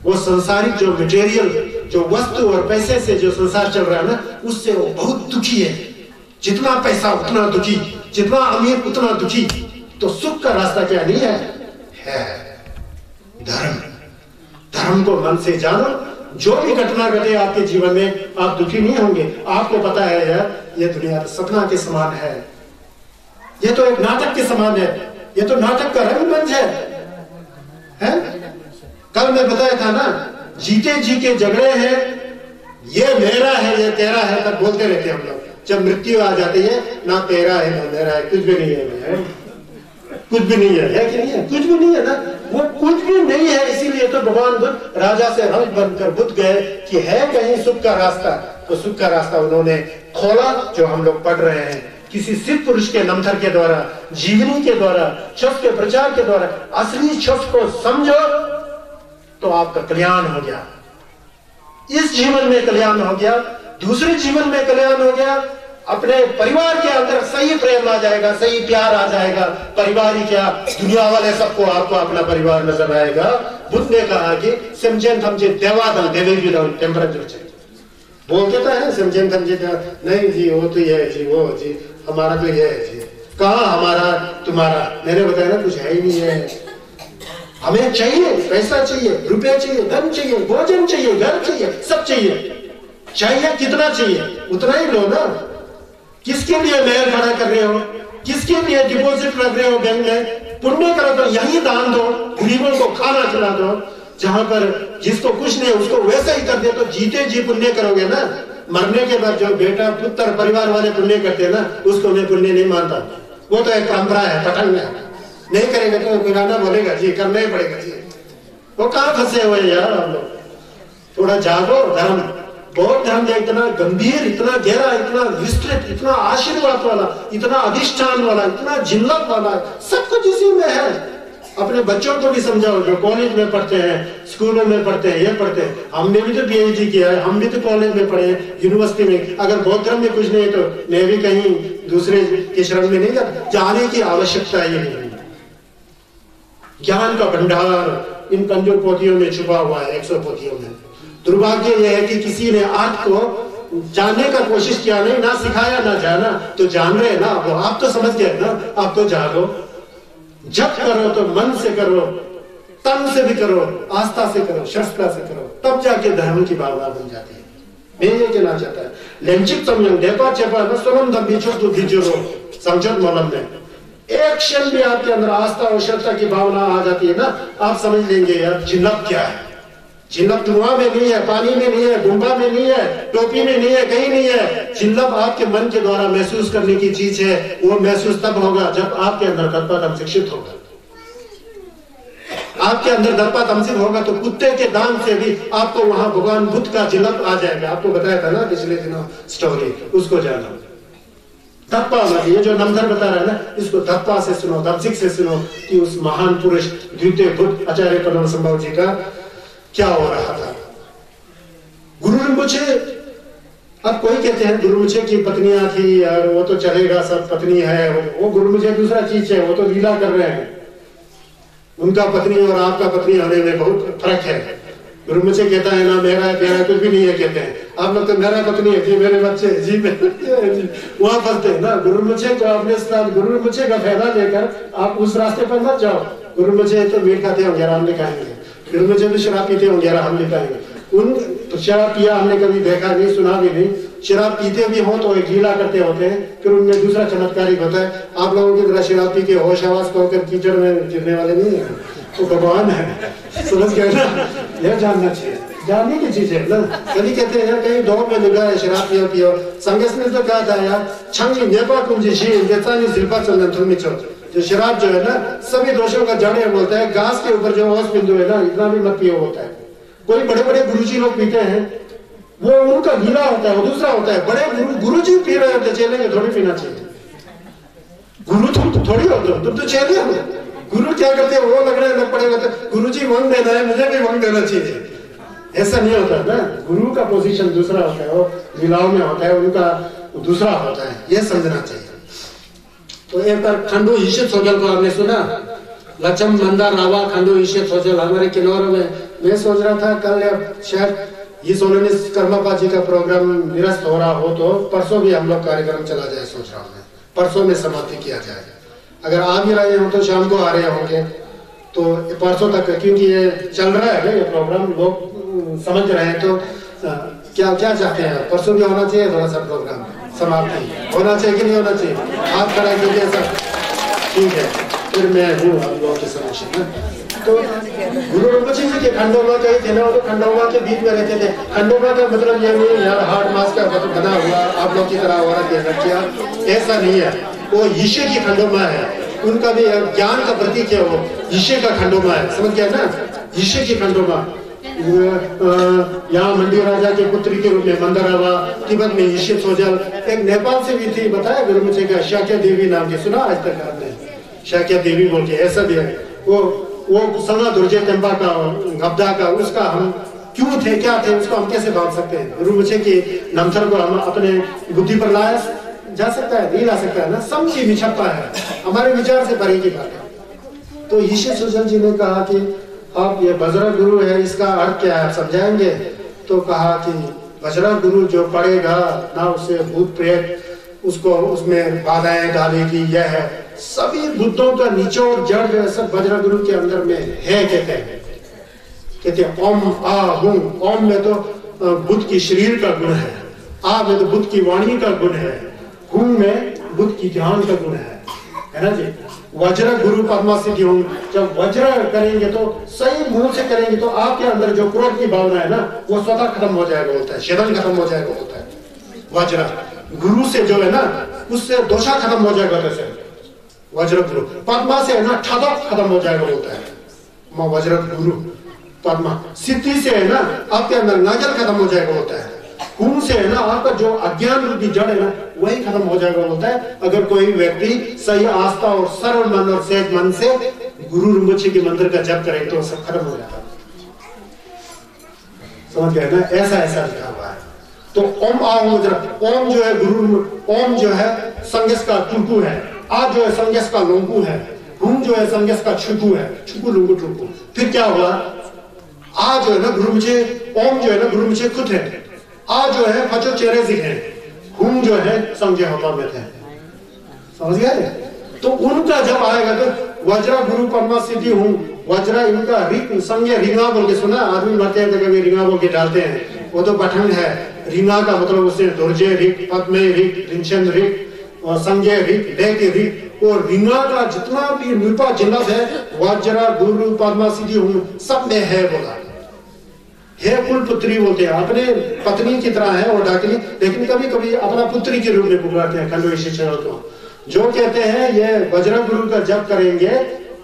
वो संसारिक जो मटेरियल, जो वस्तु और पैसे से जो संसार चल रहा है ना, उससे वो बहुत दुखी है। जितना पैसा उतना दुखी, जितना अमीर उतना दुखी। तो सुख का रास्ता क्या नहीं है धर्म। धर्म को मन से जानो, जो भी घटना घटे आपके जीवन में आप दुखी नहीं होंगे। आपको पता है यार, ये दुनिया सपना के समान है, ये तो एक नाटक के समान है, ये तो नाटक का रंगमंच है? कल मैं बताया था ना, जीते जी के झगड़े हैं, ये मेरा है ये तेरा है, तब बोलते रहते हम लोग। जब मृत्यु आ जाती है, ना तेरा है ना मेरा है, कुछ भी नहीं है, कुछ भी नहीं है कि नहीं है? कुछ भी नहीं है ना, वो कुछ भी नहीं है। इसीलिए तो भगवान बुद्ध राजा से रंग बनकर बुद्ध गए कि है कहीं सुख का रास्ता, तो सुख का रास्ता उन्होंने खोला, जो हम लोग पढ़ रहे हैं। किसी सिद्ध पुरुष के नमथर के द्वारा, जीवनी के द्वारा, शब्द के प्रचार के द्वारा असली शब्द को समझो तो आपका कल्याण हो गया। इस जीवन में कल्याण हो गया, दूसरे जीवन में कल्याण हो गया। अपने परिवार के अंदर सही प्रेम आ जाएगा, सही प्यार आ जाएगा। परिवार ही क्या, दुनिया वाले सबको आपको अपना परिवार नजर आएगा। बुद्ध ने कहा कि समझें समझे देवादल देवी विदाउट टेम्परेचर बोल देता है। समझें समझे नहीं जी, वो तो ये है जी, वो जी हमारा तो ये है जी, कहाँ हमारा तुम्हारा, मैंने बताया ना कुछ है ही नहीं है। हमें चाहिए, पैसा चाहिए, रुपए चाहिए, धन चाहिए, भोजन चाहिए, घर चाहिए, सब चाहिए। चाहिए कितना चाहिए उतना ही लो ना। किसके लिए महल खड़ा कर रहे हो, किसके लिए डिपॉजिट रख रहे हो बैंक में? पुण्य करो तो यही दान दो, गरीबों को खाना खिला दो। जहां पर जिसको कुछ नहीं उसको वैसा ही कर दे तो जीते जी पुण्य करोगे ना। मरने के बाद जो बेटा पुत्र परिवार वाले पुण्य करते हैं ना, उसको मैं पुण्य नहीं मानता। वो तो एक परंपरा है, पतंग है। नहीं करेंगे तो पुराना बोलेगा जी करना ही पड़ेगा जी। वो कहाँ फंसे हुए यार आप लोग। थोड़ा जागो। धर्म, बौद्ध धर्म में इतना गंभीर, इतना गहरा, इतना विस्तृत, इतना आशीर्वाद वाला, इतना अधिष्ठान वाला, इतना जिल्लत वाला, सब कुछ इसी में है। अपने बच्चों को भी समझाओ जो कॉलेज में पढ़ते हैं, स्कूलों में पढ़ते हैं, ये पढ़ते हैं। हमने भी तो पीएचडी किया है, हम भी तो कॉलेज में पढ़े हैं, यूनिवर्सिटी में। अगर बौद्ध धर्म में कुछ नहीं है तो मैं भी कहीं दूसरे के शरण में नहीं जाने की आवश्यकता ही नहीं। ज्ञान का भंडार इन कंजूर पोथियों में छुपा हुआ है, 100 पोथियों में। दुर्भाग्य यह है कि किसी ने अर्थ को जानने का कोशिश किया नहीं, ना सिखाया ना जाना। तो जान रहे ना वो, आप तो समझ गए ना। आप तो जागो, जप करो तो मन से करो, तन से भी करो, आस्था से करो, श्रद्धा से करो, तब जाके धर्म की भावना बन जाती है। मैं ये कहना चाहता है लेंचिक समयम देखा चेपा सोनम दम बिचो तो बिचो संचत मोलम में एक क्षण भी आपके अंदर आस्था और श्रद्धा की भावना आ जाती है ना, आप समझ लेंगे यार जिन्नत क्या है। जिन्नत धुआं में नहीं है, पानी में नहीं है, गुंबा में नहीं है, टोपी में नहीं है, कहीं नहीं है। जिन्नत आपके मन के द्वारा महसूस करने की चीज है। वो महसूस तब होगा जब आपके अंदर दर्पा शिक्षित होगा। आपके अंदर दर्पा तमसिक होगा तो कुत्ते के दांत से भी आपको वहां भगवान बुद्ध का जिल्लत आ जाएगा। आपको बताया था ना पिछले दिनों स्टोरी, उसको जानो। धप्पा ये जो नमधर बता रहा है ना, इसको धप्पा से सुनो, दमसिक से सुनो कि उस महान पुरुष द्वितीय बुद्ध आचार्य पद्म संभव जी का क्या हो रहा था। गुरु रिम्पोछे, अब कोई कहते हैं गुरु रिम्पोछे की पत्नियां थी और वो तो चलेगा, सब पत्नी है। वो गुरु रिम्पोछे दूसरा चीज है, वो तो लीला कर रहे हैं। उनका पत्नी और आपका पत्नी होने में बहुत फर्क है। गुरु रिम्पोछे कहता है ना मेरा है तेरा कुछ भी नहीं है, कहते हैं आप लोग तो मेरा पत्नी है जी, मेरे बच्चे जी, वहां फंसते हैं ना। गुरु रिम्पोछे को अपने साथ, गुरु रिम्पोछे का फायदा लेकर आप उस रास्ते पर मत जाओ। गुरु रिम्पोछे तो मीट खाते होंगे, हम नहीं खाएंगे। गुरु रिम्पोछे भी शराब पीते होंगे, हम नहीं खाएंगे। उन तो शराब पिया हमने कभी देखा नहीं, सुना भी नहीं। शराब पीते भी हो तो एक लीला करते होते हैं, फिर उनमें दूसरा चमत्कारिक होता है। आप लोगों की तरह शराब पी के होश आवास को होकर कीचड़ में गिरने वाले नहीं है, तो भगवान है। समझ गए ना, यह जानना चाहिए, जानने की चीज है ना। कभी कहते हैं कहीं दो में लगा है शराब पियो पियो। संगस ने तो कहा था यार छंगी नेपा कुंजी शी बेचानी शिल्पा चंदन तुम चो। जो शराब जो है ना सभी दोषों का जड़ बोलता है। घास के ऊपर जो ओस बिंदु है ना, इतना भी मत पियो होता है। कोई बड़े बड़े गुरुजी लोग पीते हैं, वो उनका लीला होता है, वो दूसरा होता है। बड़े गुरुजी पी रहे होते, चेले में थोड़ी पीना चाहिए। गुरु तुम थोड़ी होते हो, तुम तो चेले हो। गुरु क्या करते हैं, वो लगने लग पड़े होते, गुरुजी वंग देना है, मुझे भी वंग देना चाहिए। ऐसा नहीं होता ना। गुरु का पोजीशन दूसरा होता है, वो लीलाओं में होता है, उनका दूसरा होता है। ये समझना चाहिए। तो एक बार खंडू ईशित सोजल को आपने सुना, लचम मंदार रावा खंडू ईशित सोजल हमारे किन्नौर में। मैं सोच रहा था कल शायद ये सोलनिस कर्मापा जी का प्रोग्राम निरस्त हो रहा हो तो परसों भी हम लोग कार्यक्रम चला जाए, सोच रहा हूँ मैं। परसों में समाप्ति किया जाए। अगर आ भी रहे हो तो शाम को आ रहे होंगे, तो परसों तक, क्योंकि ये चल रहा है ना ये प्रोग्राम, लोग समझ रहे हैं। तो क्या क्या चाहते हैं, परसों भी होना चाहिए थोड़ा सा प्रोग्राम, समाप्ति होना चाहिए कि नहीं होना चाहिए? आप खड़ा कीजिए ऐसा, ठीक है। फिर मैं हूँ आप लोगों के समक्ष में। तो गुरु रिम्पोछे जी के खंडोबा कहीं थे ना, वो तो खंडोबा के बीच में रहते थे। खंडोबा का मतलब ये नहीं यार हार्ड मास का बना हुआ आप लोग की तरह औरत ये रखिया, ऐसा नहीं है। वो ईशे की खंडोबा है, उनका भी ज्ञान का प्रतीक है। वो ईशे का खंडोबा है, समझ गया ना, ईशे की खंडोबा। यहाँ मंडी राजा के पुत्री के रूप में मंदरावा, तिब्बत में ईशित सोजल, एक नेपाल से भी थी, बताया गुरु रिम्पोछे का, शाक्य देवी नाम की, सुना आज तक आपने? शाक्य देवी बोल के ऐसा भी है। वो सना दुर्जय तेंबा का, गब्दा का, उसका हम क्यों थे, क्या थे, उसको हम कैसे भाग सकते हैं? गुरु रिम्पोछे की नमथर को हम अपने बुद्धि पर लाया जा सकता है? नहीं ला सकता है ना। सब चीज विछप्पा है, हमारे विचार से परे की बात है। तो ईशित सोजल जी ने कहा कि आप ये वज्र गुरु है, इसका अर्थ क्या है, समझाएंगे? तो कहा कि वज्र गुरु जो पढ़ेगा ना, उससे भूत प्रेत उसको उसमें बाधाएं डालेगी। यह है सभी बुद्धों का निचोड़ जड़ जो है सब वज्र गुरु के अंदर में है। कहते हैं ओम आ हूं। ओम में तो बुद्ध की शरीर का गुण है, आ में तो बुद्ध की वाणी का गुण है, हूं में बुद्ध की ज्ञान का गुण है ना जी। वज्र गुरु पद्मा सिद्धि हों। जब वज्र करेंगे तो सही मुंह से करेंगे तो आपके अंदर जो क्रोध की भावना है ना वो स्वतः खत्म हो जाएगा होता है, शेदन खत्म हो जाएगा होता है। वज्र गुरु से जो है ना उससे दोषा खत्म हो जाएगा होता है वज्र गुरु। पद्मा से है ना ठदक खत्म हो जाएगा होता है वज्र गुरु पद्मा। सिद्धि से है ना आपके अंदर नाजल खत्म हो जाएगा होता है। हूं से है ना आपका जो अज्ञान रूपी जड़ है ना वही खत्म हो जाएगा होता है। अगर कोई व्यक्ति सही आस्था और सरल मन और सहज मन से गुरु rinpoche के मंत्र का जप करे तो सब खत्म हो जाता है। समझ गए ना, ऐसा लिखा हुआ है। तो ओम आओ जरा। ओम जो है गुरु, ओम जो है संगस का टुकू है, आ जो है संगस का लोंकू है, हूं जो है संगस का छुकू है, छुकू लोंकू टुकू। फिर क्या हुआ, आ जो है ना गुरु मुझे, ओम जो है ना गुरु मुझे खुद है, आ जो है फचो चेहरे जिक है, हूं जो है संजय होता में थे। समझ गए? तो उनका जब आएगा तो वज्रा गुरु परमा सिद्धि हूं। वज्रा इनका रिक संज्ञा रिंगा बोल के सुना, आदमी मरते हैं तो कभी रिंगा बोल के डालते हैं, वो तो पठंग है। रिंगा का मतलब उससे दुर्जय रिक, पद्मे रिक, रिंशन रिक और संजय रिक, ले के रिक। और रिंगा का जितना भी निपा जिन्नत है वज्रा गुरु परमा सिद्धि हूं सब में है बोला है। कुल पुत्री बोलते हैं, अपने पत्नी की तरह है और डाकनी, लेकिन कभी कभी अपना पुत्री के रूप में पुकारते हैं खंडो शिक्षण को। जो कहते हैं ये वज्र गुरु का जप करेंगे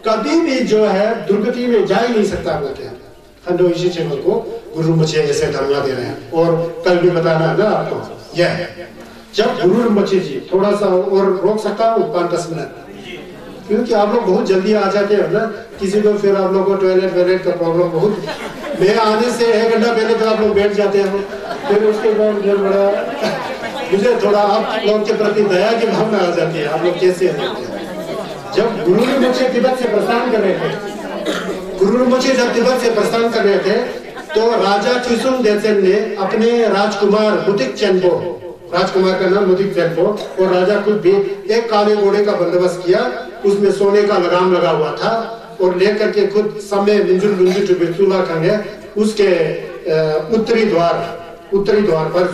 कभी भी जो है दुर्गति में जा ही नहीं सकता बोलते हैं खंडो शिक्षण को। गुरु मुझे ऐसे धर्मा दे रहे हैं। और कल भी बताना है ना आपको, यह जब गुरु rinpoche जी थोड़ा सा और रोक सकता हूँ 5-10 मिनट, क्योंकि आप लोग बहुत जल्दी आ जाते हैं ना। किसी को फिर आप लोग को टॉयलेट का प्रॉब्लम बहुत, मैं आने से 1 घंटा पहले तो आप लोग बैठ जाते हैं, फिर उसके बाद मुझे थोड़ा आप लोग के प्रति दया की भावना आ जाती है। आप लोग कैसे रहते हैं? जब गुरु rinpoche तिब्बत से प्रस्थान कर रहे थे, गुरु rinpoche जब तिब्बत से प्रस्थान कर रहे थे तो राजा चुसुंग देसेन ने अपने राजकुमार मुतिक चेनपो, राजकुमार का नाम मुतिक चेनपो, और राजा खुद भी एक काले घोड़े का बंदोबस्त किया, उसमें सोने का लगाम लगा हुआ था, और लेकर के खुद समय मिंजुल मिंजुल बिरतुला खंगे उसके उत्तरी द्वार पर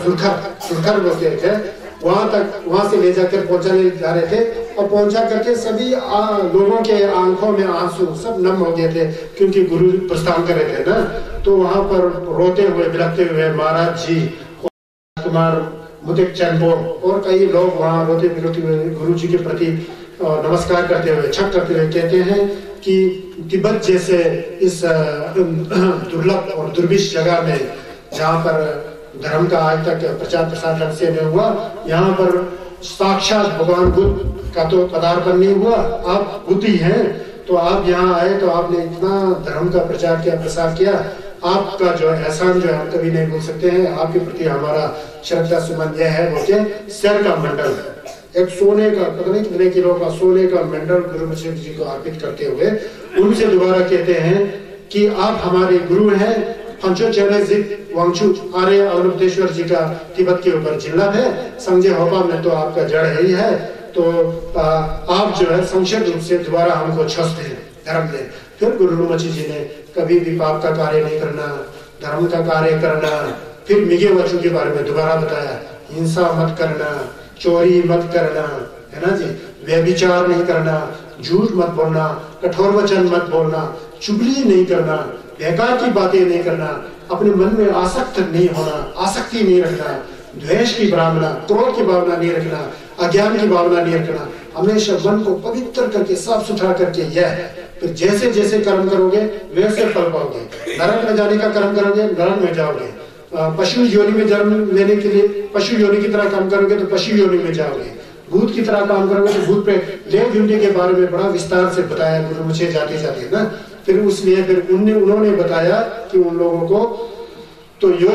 सुरखर बोलते थे, वहां से ले जाकर पहुंचाने जा रहे थे। और पहुंचा करके सभी लोगों के आंखों में आंसू सब नम हो गए थे, क्योंकि गुरु प्रस्थान कर रहे थे ना। तो वहां पर रोते हुए बिलखते हुए महाराज जी, कुमार मुतिक चेनपो और कई लोग वहां रोते बिलखते हुए गुरु जी के प्रति नमस्कार करते हुए छक करते हुए कहते हैं कि तिब्बत जैसे इस दुर्लभ और दुर्भिक्ष जगह में जहाँ पर धर्म का आज तक प्रचार प्रसार ढंग से नहीं हुआ, यहाँ पर साक्षात भगवान बुद्ध का तो पदार्पण नहीं हुआ। आप बुद्धि हैं तो आप यहाँ आए तो आपने इतना धर्म का प्रचार किया, प्रसार किया। आपका जो एहसान जो है हम कभी नहीं भूल सकते हैं। आपके प्रति हमारा श्रद्धा सुमन यह है बोलते सर का मंडल, एक सोने का पता नहीं कितने किलो का सोने का मंडल गुरु rinpoche जी को अर्पित करते हुए उनसे दोबारा कहते हैं कि आप हमारे गुरु हैं। पंचो चेनेजिक वांगचू आर्य अवधेश्वर जी का तिब्बत के ऊपर जिला है, संजय होपा में तो आपका जड़ ही है। तो आप जो है संक्षिप्त रूप से दोबारा हमको छस दें, धर्म दें। फिर गुरु rinpoche जी ने कभी भी पाप का कार्य नहीं करना, धर्म का कार्य करना, फिर मिगे वचन के बारे में दोबारा बताया, हिंसा मत करना, चोरी मत करना, है ना जी, व्यभिचार नहीं करना, झूठ मत बोलना, कठोर वचन मत बोलना, चुगली नहीं करना, बेकार की बातें नहीं करना, अपने मन में आसक्त नहीं होना, आसक्ति नहीं रखना, द्वेष की भावना, क्रोध की भावना नहीं रखना, अज्ञान की भावना नहीं रखना, हमेशा मन को पवित्र करके साफ सुथरा करके यह फिर जैसे जैसे कर्म करोगे वैसे फल पाओगे। नरक में जाने का कर्म करोगे नरक में जाओगे, पशु योनि में जन्म लेने के लिए पशु योनि की तरह काम करोगे तो पशु योनि में जाओगे, भूत की तरह काम करोगे तो भूत पे देव ड्यूटी के बारे में बड़ा विस्तार से बताया गुरु rinpoche जाते ना। फिर उसलिए फिर उन्होंने बताया कि उन लोगों को तो जो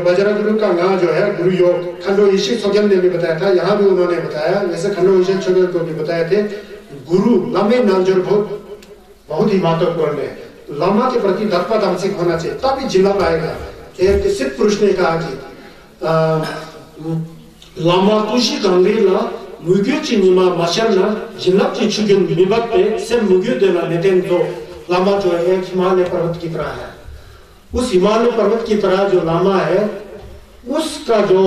वज्र गुरु का नाम जो है गुरु योग खंडो ईशिक सोगन ने भी बताया था, यहाँ भी उन्होंने बताया, वैसे खंडो ईशिक सोगन को भी बताए थे। गुरु लंबे नामजोर बहुत ही महत्वपूर्ण है। लामा के प्रति दत्पद अंशिक होना चाहिए, तभी जिला पाएगा। सिद्ध पुरुष ने कहा कि लामा तुषी गंभीर मुग्यो चिनिमा मशलना जिन्नत की चुगिन मिबत पे से मुग्यो देना नेतेन तो लामा जो है एक हिमालय पर्वत की तरह है। उस हिमालय पर्वत की तरह जो लामा है, उसका जो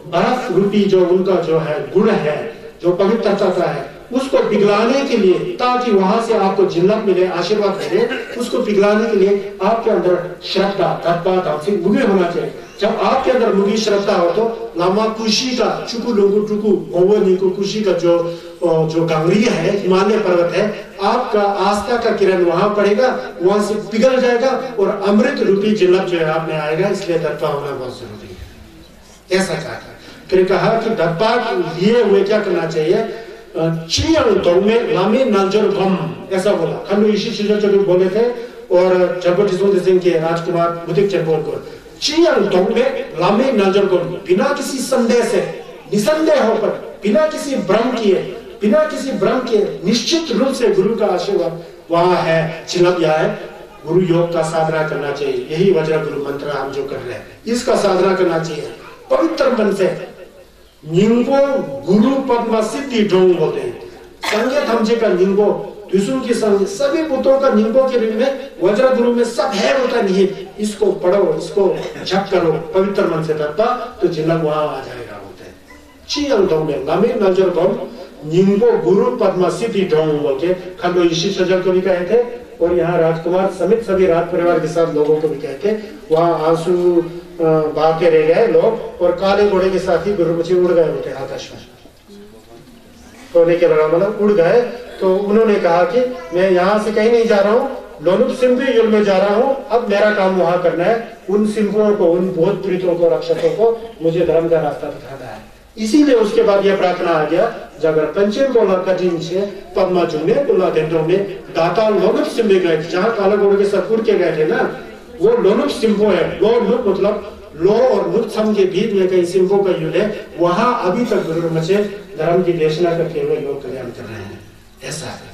बर्फ रूपी जो उनका जो है गुण है, जो पवित्रता है, उसको पिघलाने के लिए, ताकि वहां से आपको जिन्नत मिले, आशीर्वाद मिले, उसको पिघलाने के लिए आपके अंदर श्रद्धा, तत्परता, मुगी होना चाहिए। जब आपके अंदर मुगी श्रद्धा हो तो लामा कुशी का चुकू लोगू टुकू ओवनी को कुशी का जो गंगरी है, हिमालय पर्वत है, आपका आस्था का किरण वहां पड़ेगा, वहां से पिघल जाएगा और अमृत रूपी जिन्नत जो है आपने आएगा। इसलिए दत्ता होना बहुत जरूरी है। ऐसा कहा। फिर कहा कि दत्ता लिए हुए क्या करना चाहिए, चियांग में लामी नलजर गम, ऐसा बोला। खंडू इसी चीजों जो बोले थे और जगत सिंह के राजकुमार बुद्धिक चंपोर को चियांग में लामी नलजर गम, बिना किसी संदेह से, निसंदेह होकर, बिना किसी भ्रम किए निश्चित रूप से गुरु का आशीर्वाद वहां है, चिन्ह है। गुरु योग का साधना करना चाहिए। यही वज्र गुरु मंत्र हम जो कर रहे हैं, इसका साधना करना चाहिए पवित्र मन से। निंगो गुरु पद्मा सिद्धि ढोंग बोलते हैं। संगीत हमसे का निंगो दुसुन की संग, सभी पुत्रों का निंगो के रूप में वज्र गुरु में सब है होता नहीं। इसको पढ़ो, इसको जप करो पवित्र मन से तत्ता, तो जिन्नत वहां आ जाएगा बोलते हैं। चियांग ढोंग में लामी नजर गम निंगो गुरु पद्मा सिद्धि ढोंग बोलते खंडो इसी सजल को भी कहे थे और यहाँ राजकुमार समेत सभी राज परिवार के साथ लोगों को भी कहते। वहां आंसू बहाते रह गए लोग और काले घोड़े के साथ ही गुरु मुझे उड़ गए होते आकाश में, सोने के मतलब उड़ गए। तो उन्होंने कहा कि मैं यहाँ से कहीं नहीं जा रहा हूँ, लोनुप सिंधु युग में जा रहा हूँ, अब मेरा काम वहां करना है। उन सिंहुओं को, उन भूत प्रीतों को, रक्षकों को मुझे धर्म का रास्ता दिखाना है। इसीलिए उसके बाद यह प्रार्थना आ गया, जागर पंचम बोला कठिन से पद्मा जुम्मे बोला देंद्रों में दाता लोनुप सिंधु गए, जहाँ काले घोड़े के साथ उड़ के गए थे ना, वो लोनुप सिंहो है। लोनुप मतलब लो और नुत्सम के बीच में कई सिंहों का युद्ध है। वहां अभी तक गुरु मुझे धर्म की देशना करके हुए लोग कल्याण कर रहे हैं। ऐसा है।